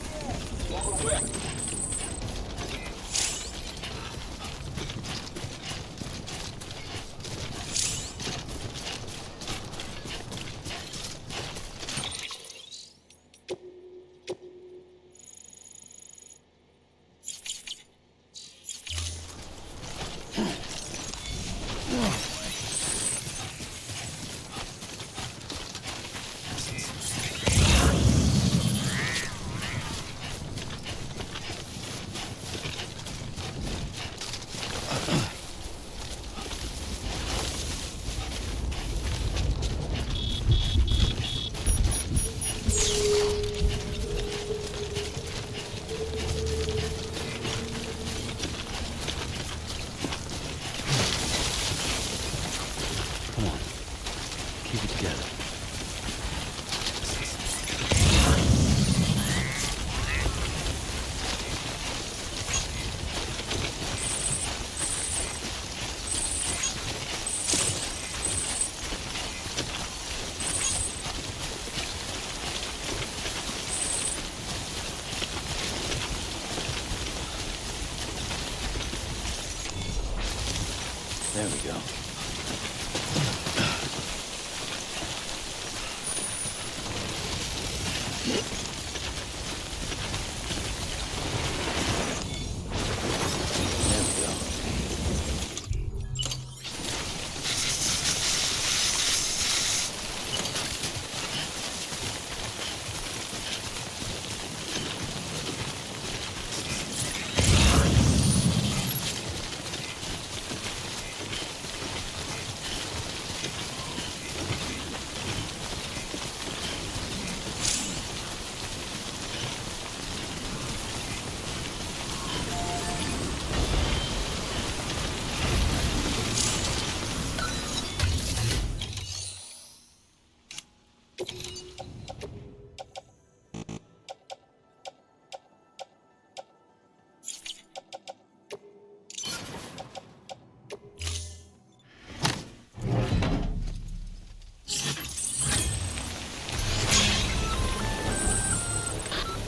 There we go.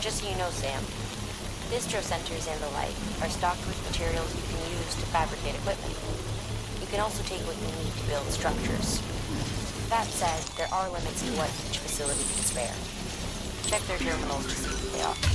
Just so you know, Sam, distro centers and the like are stocked with materials you can use to fabricate equipment. You can also take what you need to build structures. That said, there are limits to what each facility can spare. Check their terminals to see what they offer.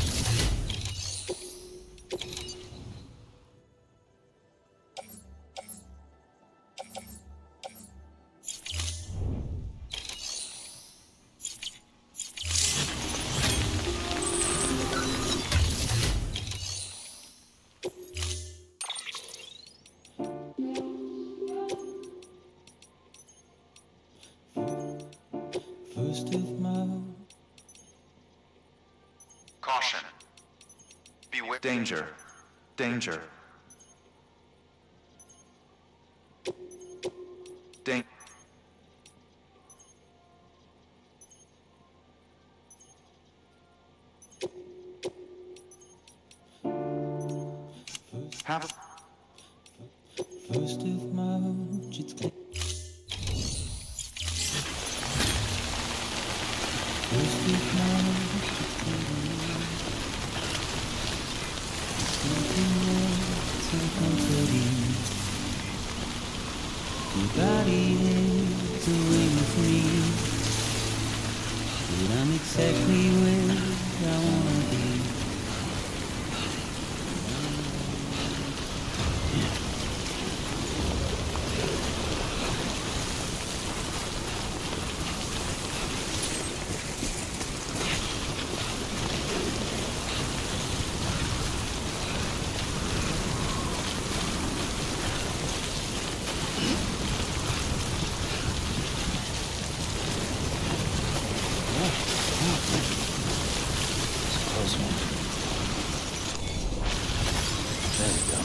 Caution. Beware. Danger. Danger. Danger. Have First of March, it's clear. First of March, it's clear. Something else so comforting. Your body is away with me, but I'm exactly where I wanna be. Close one. There we go.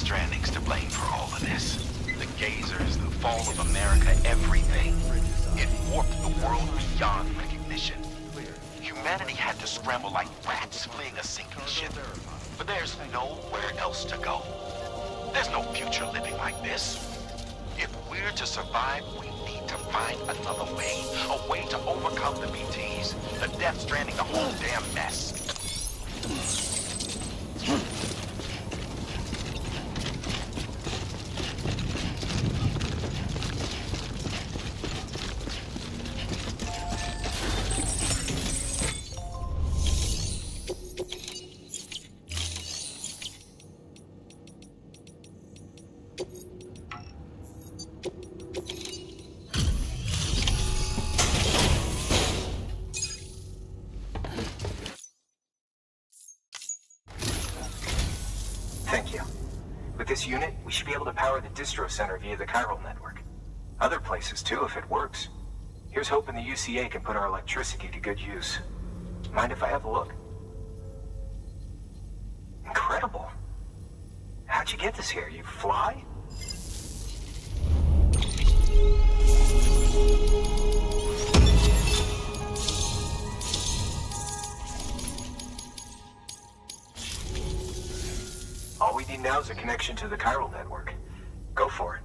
Stranding's to blame for all of this. The gazers, the fall of America, everything. It warped the world beyond recognition. Humanity had to scramble like rats fleeing a sinking ship. But there's nowhere else to go. There's no future living like this. If we're to survive, we need to find another way. A way to overcome the BTs, the Death Stranding, the whole damn mess. this unit, we should be able to power the distro center via the chiral network. Other places too, if it works. Here's hoping the UCA can put our electricity to good use. Mind if I have a look? Incredible. How'd you get this here? You fly? All we need now is a connection to the chiral network. Go for it.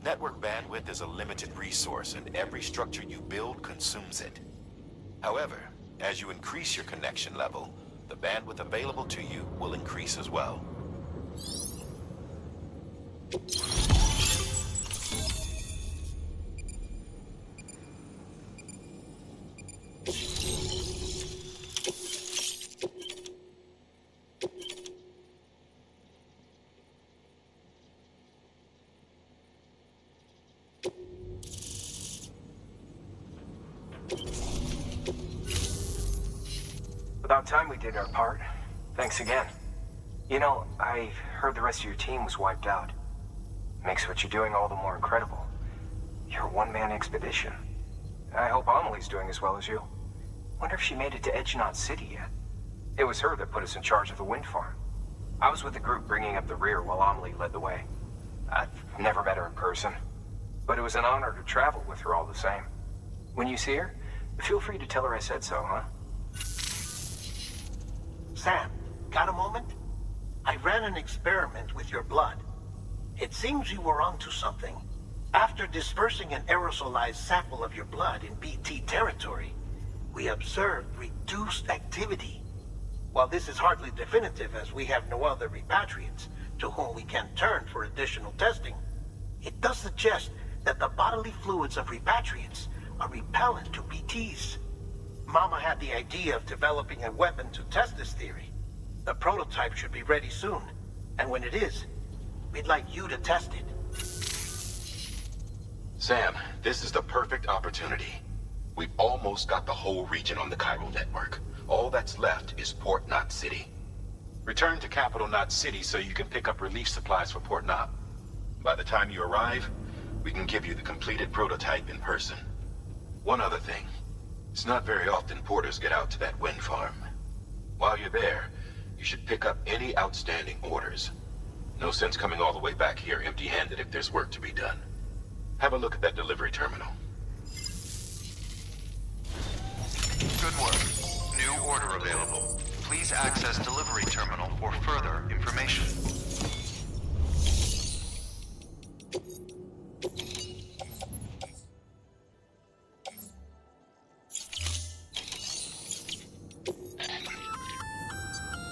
Network bandwidth is a limited resource, and every structure you build consumes it. However, as you increase your connection level, the bandwidth available to you will increase as well. About time we did our part. Thanks again. You know, I heard the rest of your team was wiped out. Makes what you're doing all the more incredible. You're a one-man expedition. I hope Amelie's doing as well as you. Wonder if she made it to Edgenot City yet. It was her that put us in charge of the wind farm. I was with the group bringing up the rear while Amelie led the way. I've never met her in person, but it was an honor to travel with her all the same. When you see her, feel free to tell her I said so, huh? Sam, got a moment? I ran an experiment with your blood. It seems you were onto something. After dispersing an aerosolized sample of your blood in BT territory, we observed reduced activity. While this is hardly definitive, as we have no other repatriates to whom we can turn for additional testing, it does suggest that the bodily fluids of repatriates are repellent to BTs. Mama had the idea of developing a weapon to test this theory. The prototype should be ready soon, and when it is, we'd like you to test it. Sam, this is the perfect opportunity. We've almost got the whole region on the chiral network. All that's left is Port Knot City. Return to Capital Knot City so you can pick up relief supplies for Port Knot. By the time you arrive, we can give you the completed prototype in person. One other thing. It's not very often porters get out to that wind farm. While you're there, you should pick up any outstanding orders. No sense coming all the way back here empty-handed if there's work to be done. Have a look at that delivery terminal. Good work. New order available. Please access delivery terminal for further information.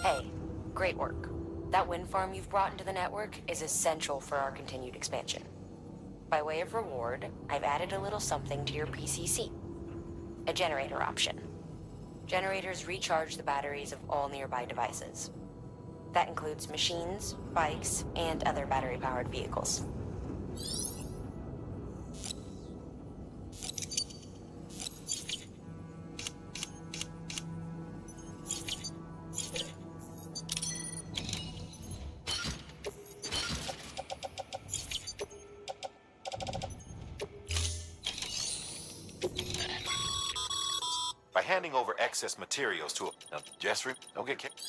Hey, great work. That wind farm you've brought into the network is essential for our continued expansion. By way of reward, I've added a little something to your PCC. A generator option. Generators recharge the batteries of all nearby devices. That includes machines, bikes, and other battery-powered vehicles. By handing over excess materials to a... Jessry, don't get kicked.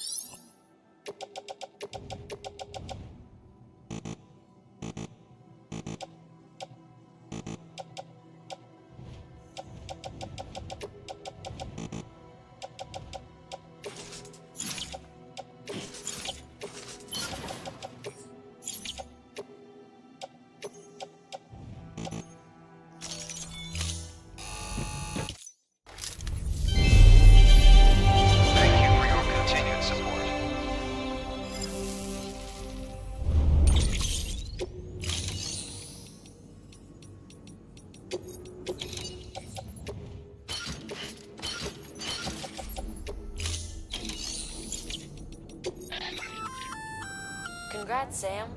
Congrats, Sam.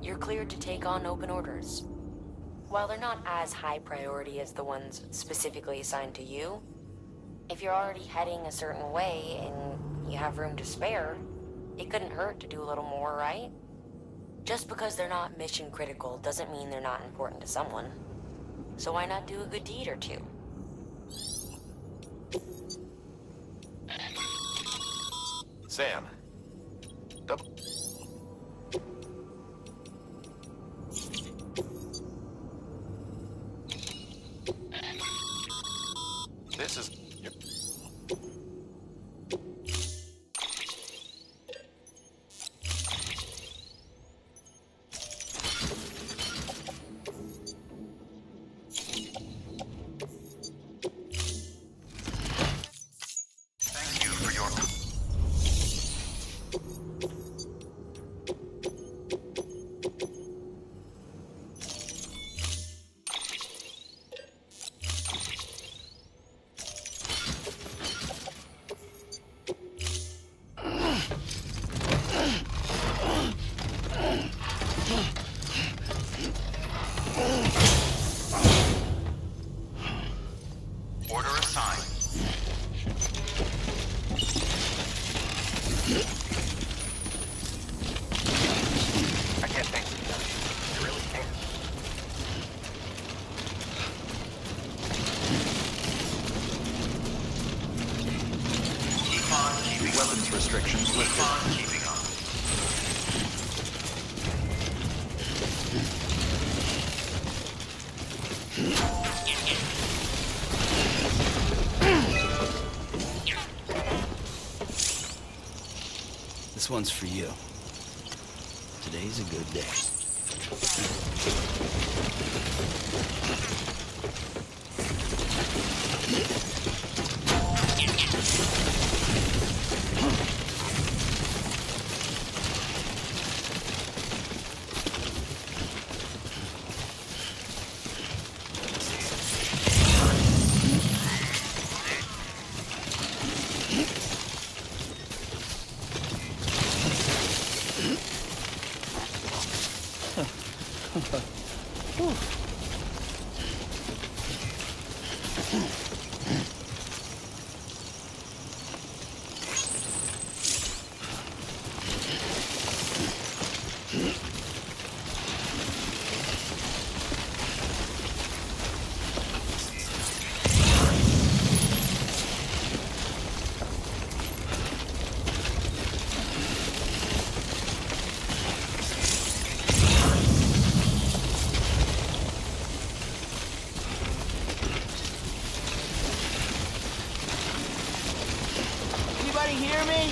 You're cleared to take on open orders. While they're not as high priority as the ones specifically assigned to you, if you're already heading a certain way and you have room to spare, it couldn't hurt to do a little more, right? Just because they're not mission critical doesn't mean they're not important to someone. So why not do a good deed or two? Sam. Double. This is... Thank you for your... Order assigned. I can't thank you enough. I really can't. Keep on keeping weapons restrictions lifted. Keep on keeping on. This one's for you. Today's a good day. Anybody hear me?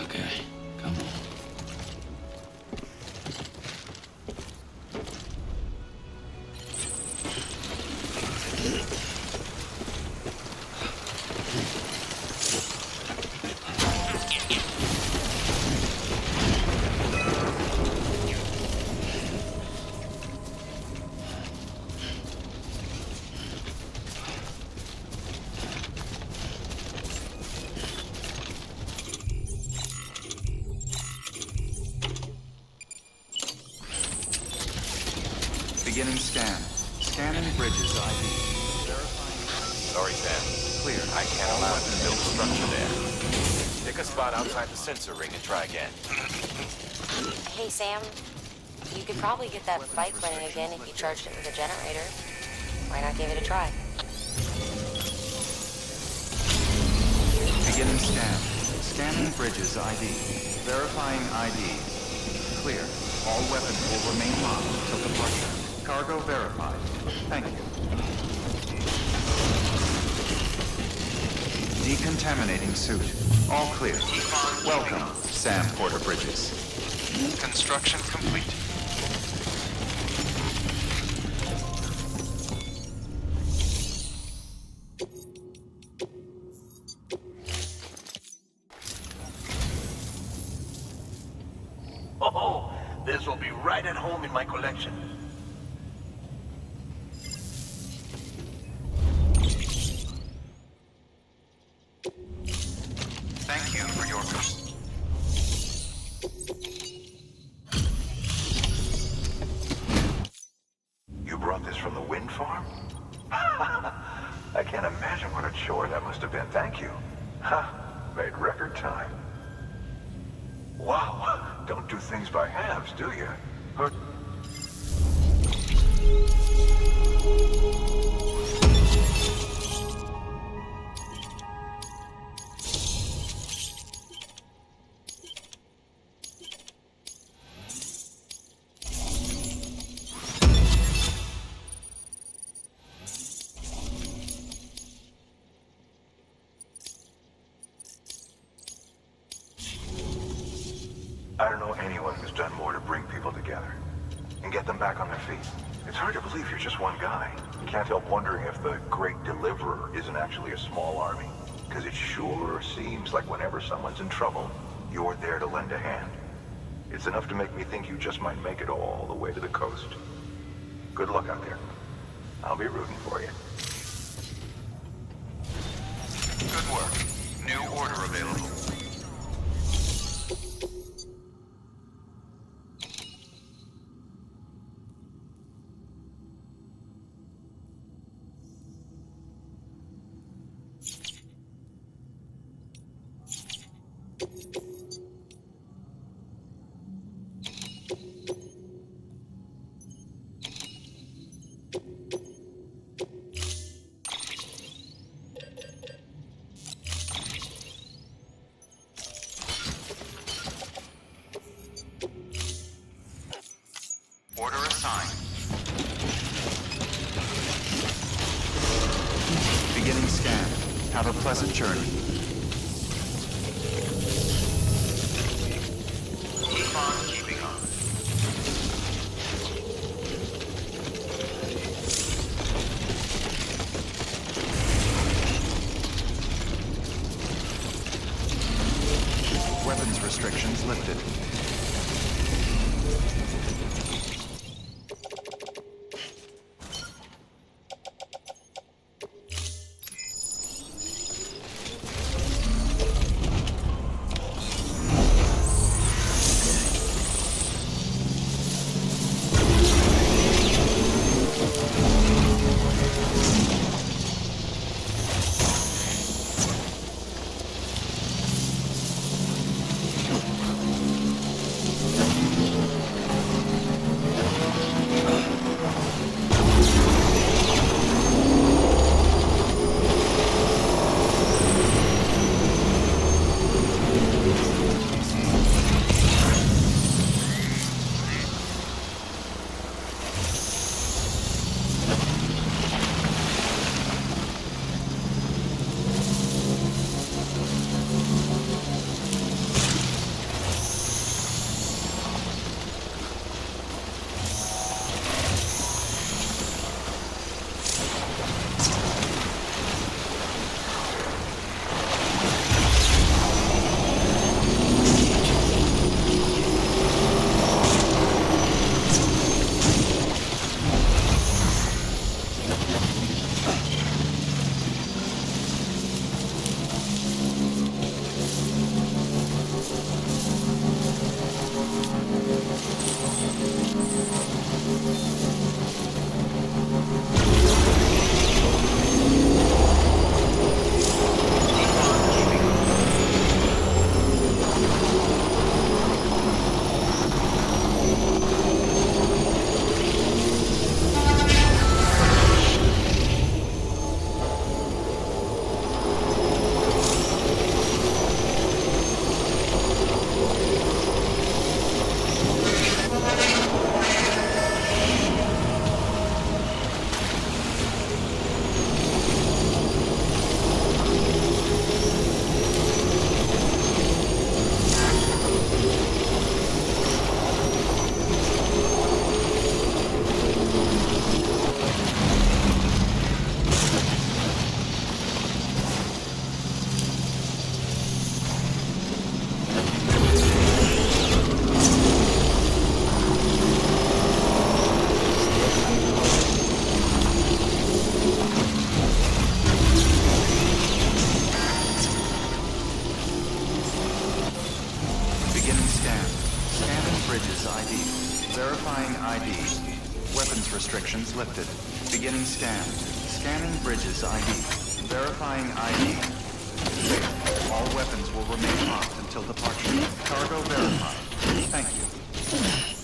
Okay, come on. Beginning scan. Scanning bridges ID. Sorry, Sam. Clear. I can't allow you to build a structure there. Pick a spot outside the sensor ring and try again. Hey, Sam. You could probably get that bike running again if you charged it with a generator. Why not give it a try? Beginning scan. Scanning bridges ID. Verifying ID. Clear. All weapons will remain locked until departure. Cargo verified. Thank you. Decontaminating suit. All clear. Welcome, Sam Porter Bridges. Construction complete. Oh, this will be right at home in my collection. Thank you for your... You brought this from the wind farm? I can't imagine what a chore that must have been. Thank you. Made record time. Wow, don't do things by halves, do you? I don't know anyone who's done more to bring people together and get them back on their feet. It's hard to believe you're just one guy. You can't help wondering if the Great Deliverer isn't actually a small army, because it sure seems like whenever someone's in trouble, you're there to lend a hand. It's enough to make me think you just might make it all the way to the coast. Good luck out there. I'll be rooting for you. Good work. New order available. Order assigned. Beginning scan. Have a pleasant journey. Keep on keeping on. Weapons restrictions lifted. scan. Scanning bridges ID. Verifying ID. Weapons restrictions lifted. Beginning scan. Scanning bridges ID. Verifying ID. Safe. All weapons will remain locked until departure. Cargo verified. Thank you.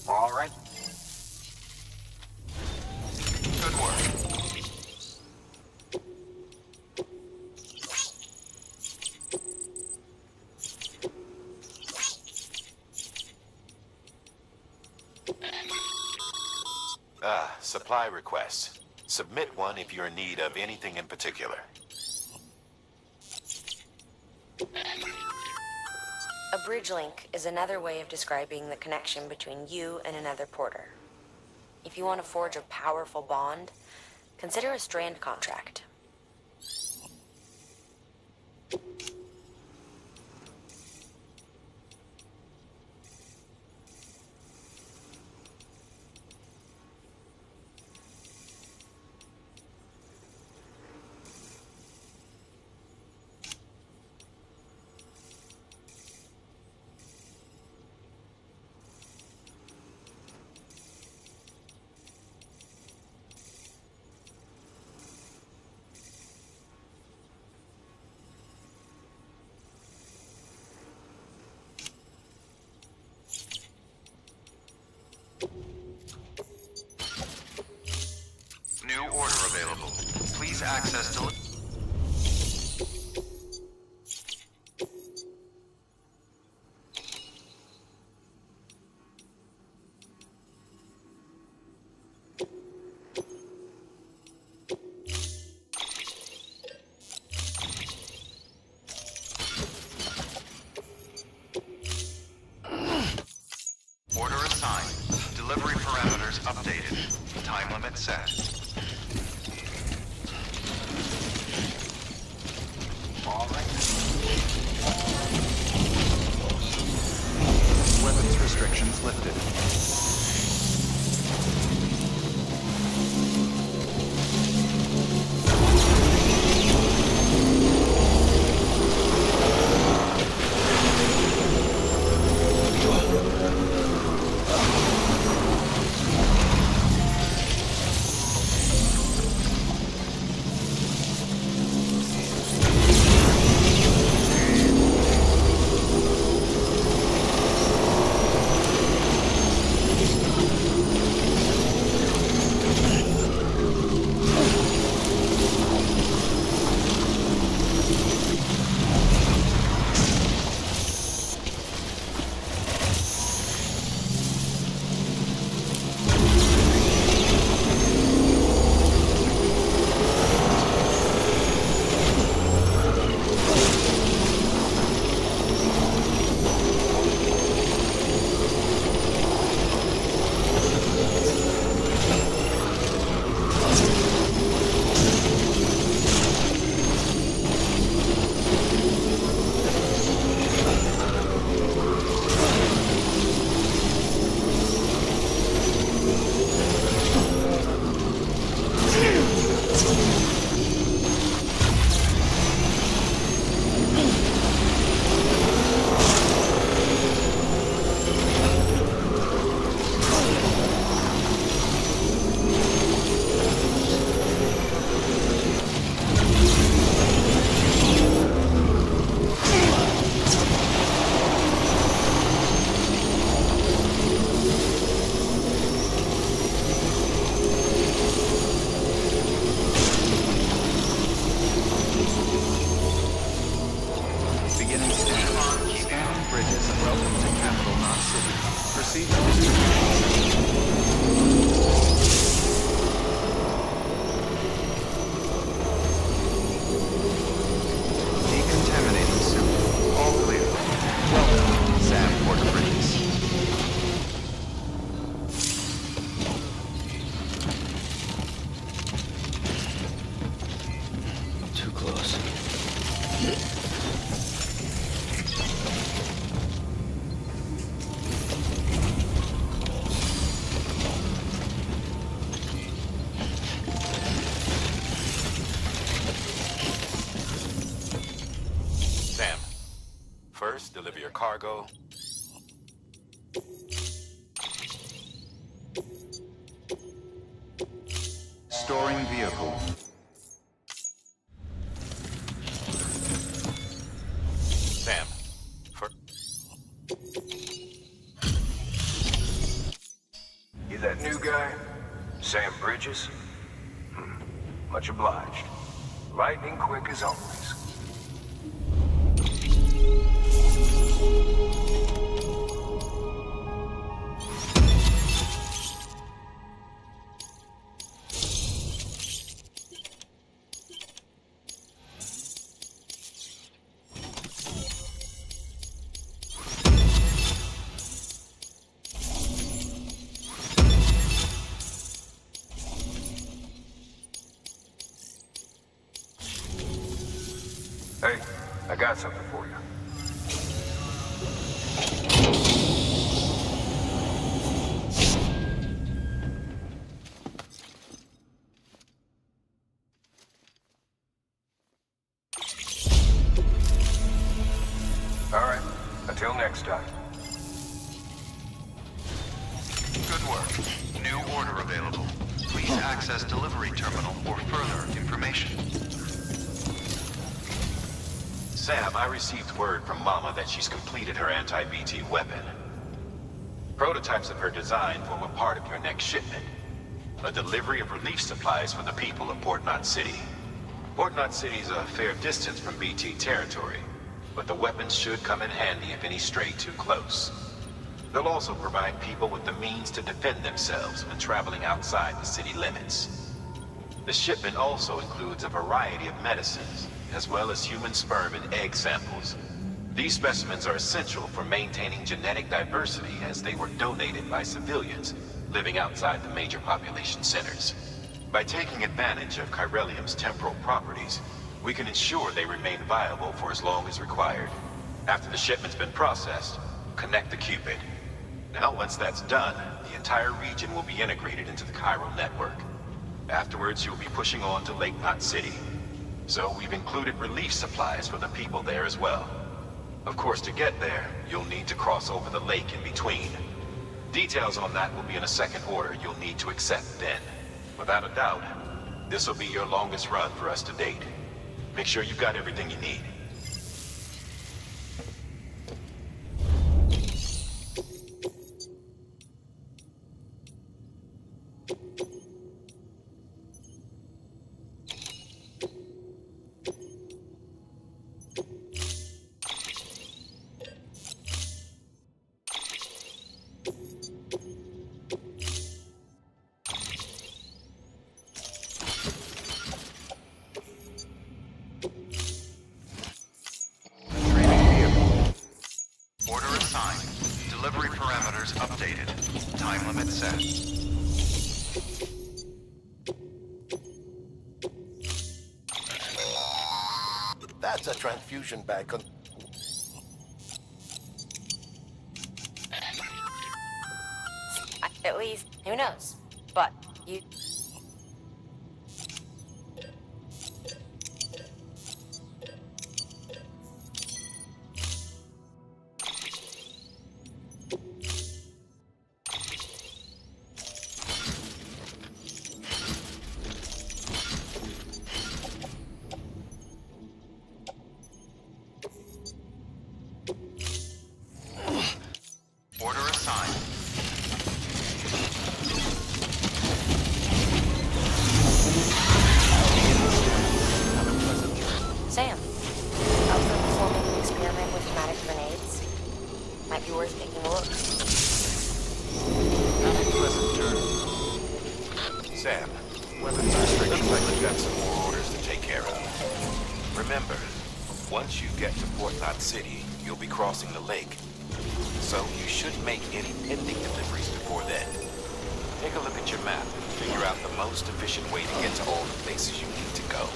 All right. Good work. Supply requests. Submit one if you're in need of anything in particular. A bridge link is another way of describing the connection between you and another porter. If you want to forge a powerful bond, consider a strand contract. New order available. Please access to... Order assigned. Delivery parameters updated. Time limit set. All right. Weapons restrictions lifted. cargo? Storing vehicle. Sam, for... You that new guy? Sam Bridges? Much obliged. Lightning quick as always. Hey, I got something for you. All right, until next time. Good work. New order available. Please access delivery terminal for further information. Sam, I received word from Mama that she's completed her anti-BT weapon. Prototypes of her design form a part of your next shipment. A delivery of relief supplies for the people of Port Knot City. Port Knot City is a fair distance from BT territory, but the weapons should come in handy if any stray too close. They'll also provide people with the means to defend themselves when traveling outside the city limits. The shipment also includes a variety of medicines, as well as human sperm and egg samples. These specimens are essential for maintaining genetic diversity as they were donated by civilians living outside the major population centers. By taking advantage of chiralium's temporal properties, we can ensure they remain viable for as long as required. After the shipment's been processed, connect the Cupid. Now, once that's done, the entire region will be integrated into the chiral network. Afterwards, you'll be pushing on to Lake Knot City. So we've included relief supplies for the people there as well. Of course, to get there, you'll need to cross over the lake in between. Details on that will be in a second order you'll need to accept then. Without a doubt, this will be your longest run for us to date. Make sure you've got everything you need. Order assigned. Delivery parameters updated. Time limit set. That's a transfusion bag. At least, who knows? But you... Order assigned. Sam, how's the performing an experiment with pneumatic grenades? Might be worth taking a look. Have a pleasant journey. Sam, weapons restrictions like we've got some more orders to take care of. Remember, once you get to Port Knot City, you'll be crossing the lake. So you should make any pending deliveries before then. Take a look at your map and figure out the most efficient way to get to all the places you need to go.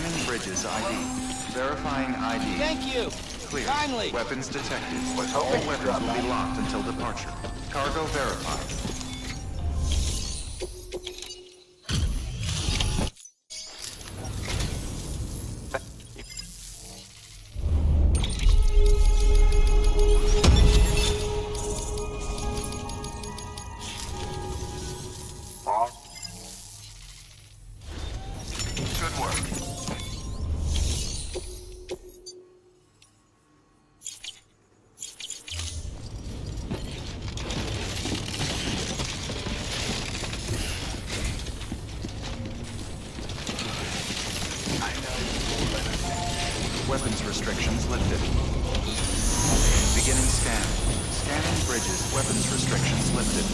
Scanning Bridges ID. Verifying ID. Thank you. Clear. Kindly. Weapons detected. All weapons will be locked until departure. Cargo verified. Good work. Weapons restrictions lifted. Beginning scan. Scanning bridges. Weapons restrictions lifted.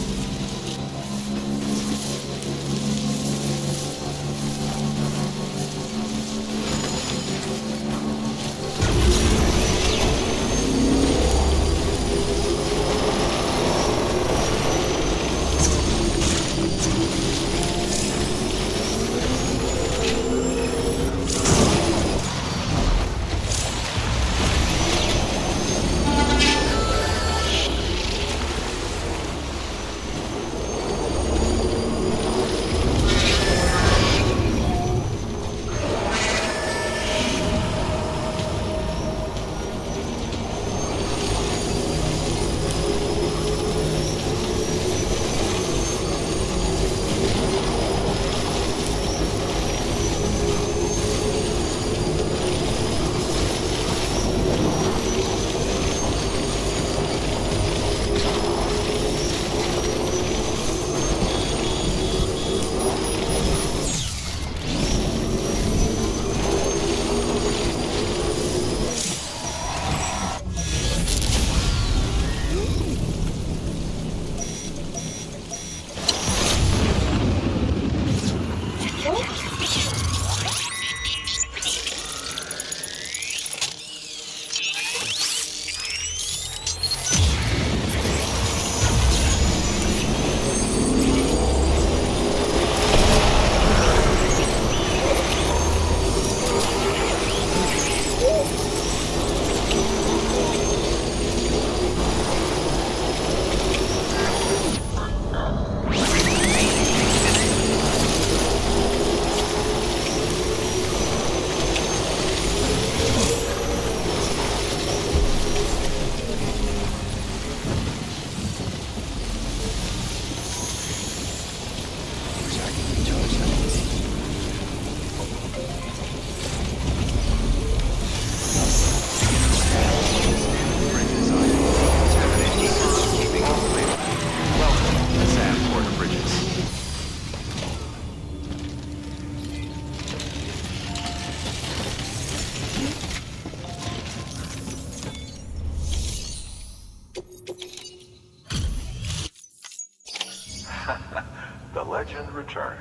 The legend returns.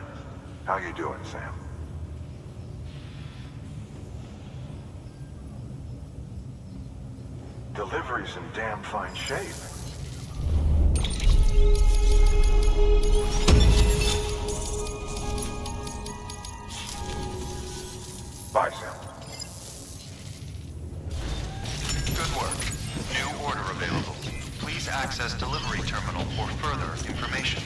How you doing, Sam? Delivery's in damn fine shape. Bye, Sam. Good work. New order available. Please access delivery terminal for further information.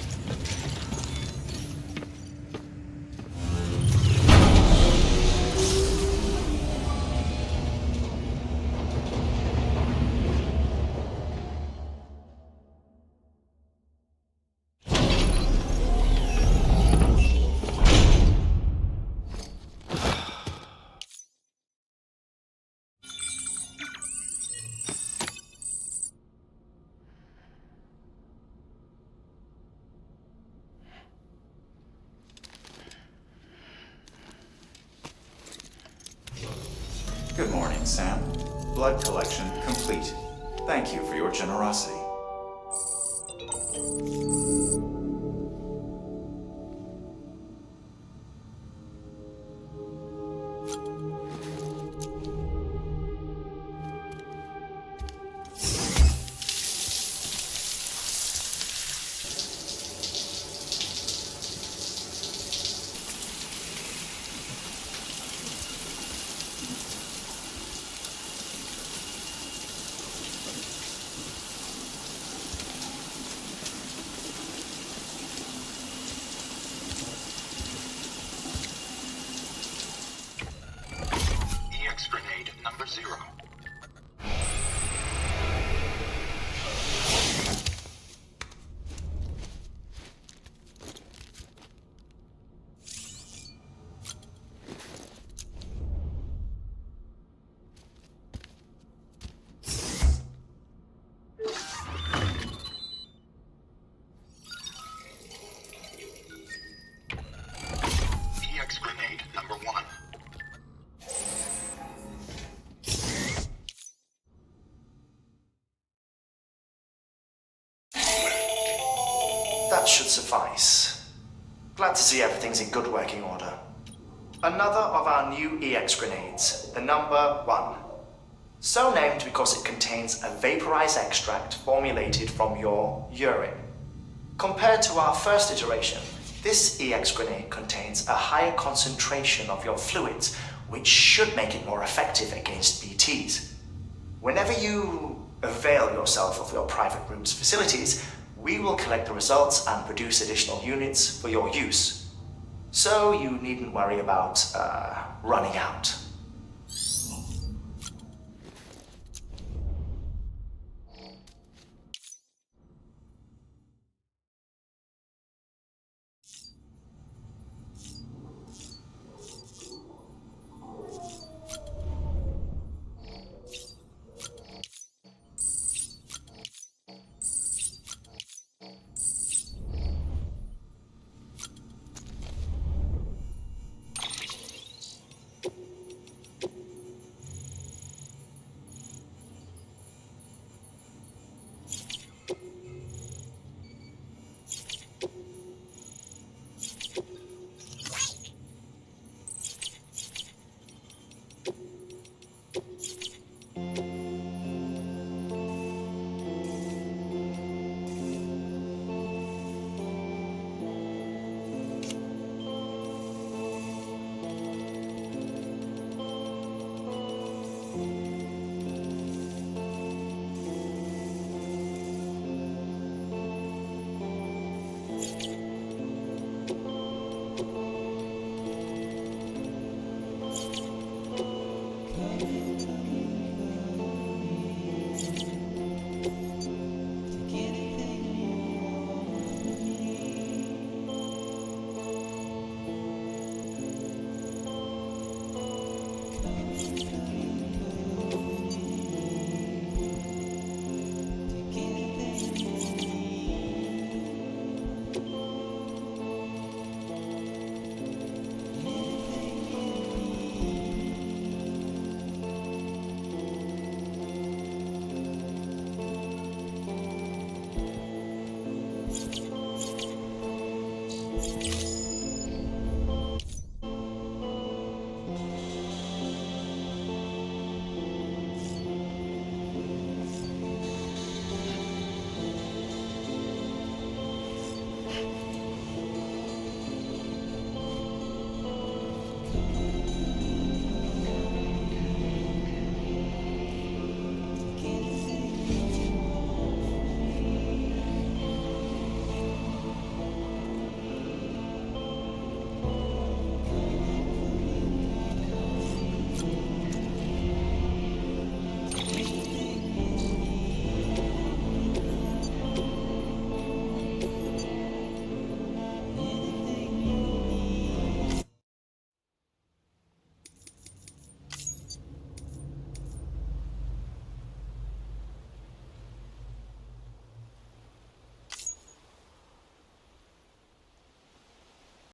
Good morning, Sam. Blood collection complete. Thank you for your generosity. that should suffice. Glad to see everything's in good working order. Another of our new EX grenades, the number 1. So named because it contains a vaporized extract formulated from your urine. Compared to our first iteration, this EX grenade contains a higher concentration of your fluids, which should make it more effective against BTs. Whenever you avail yourself of your private room's facilities, we will collect the results and produce additional units for your use. So you needn't worry about running out.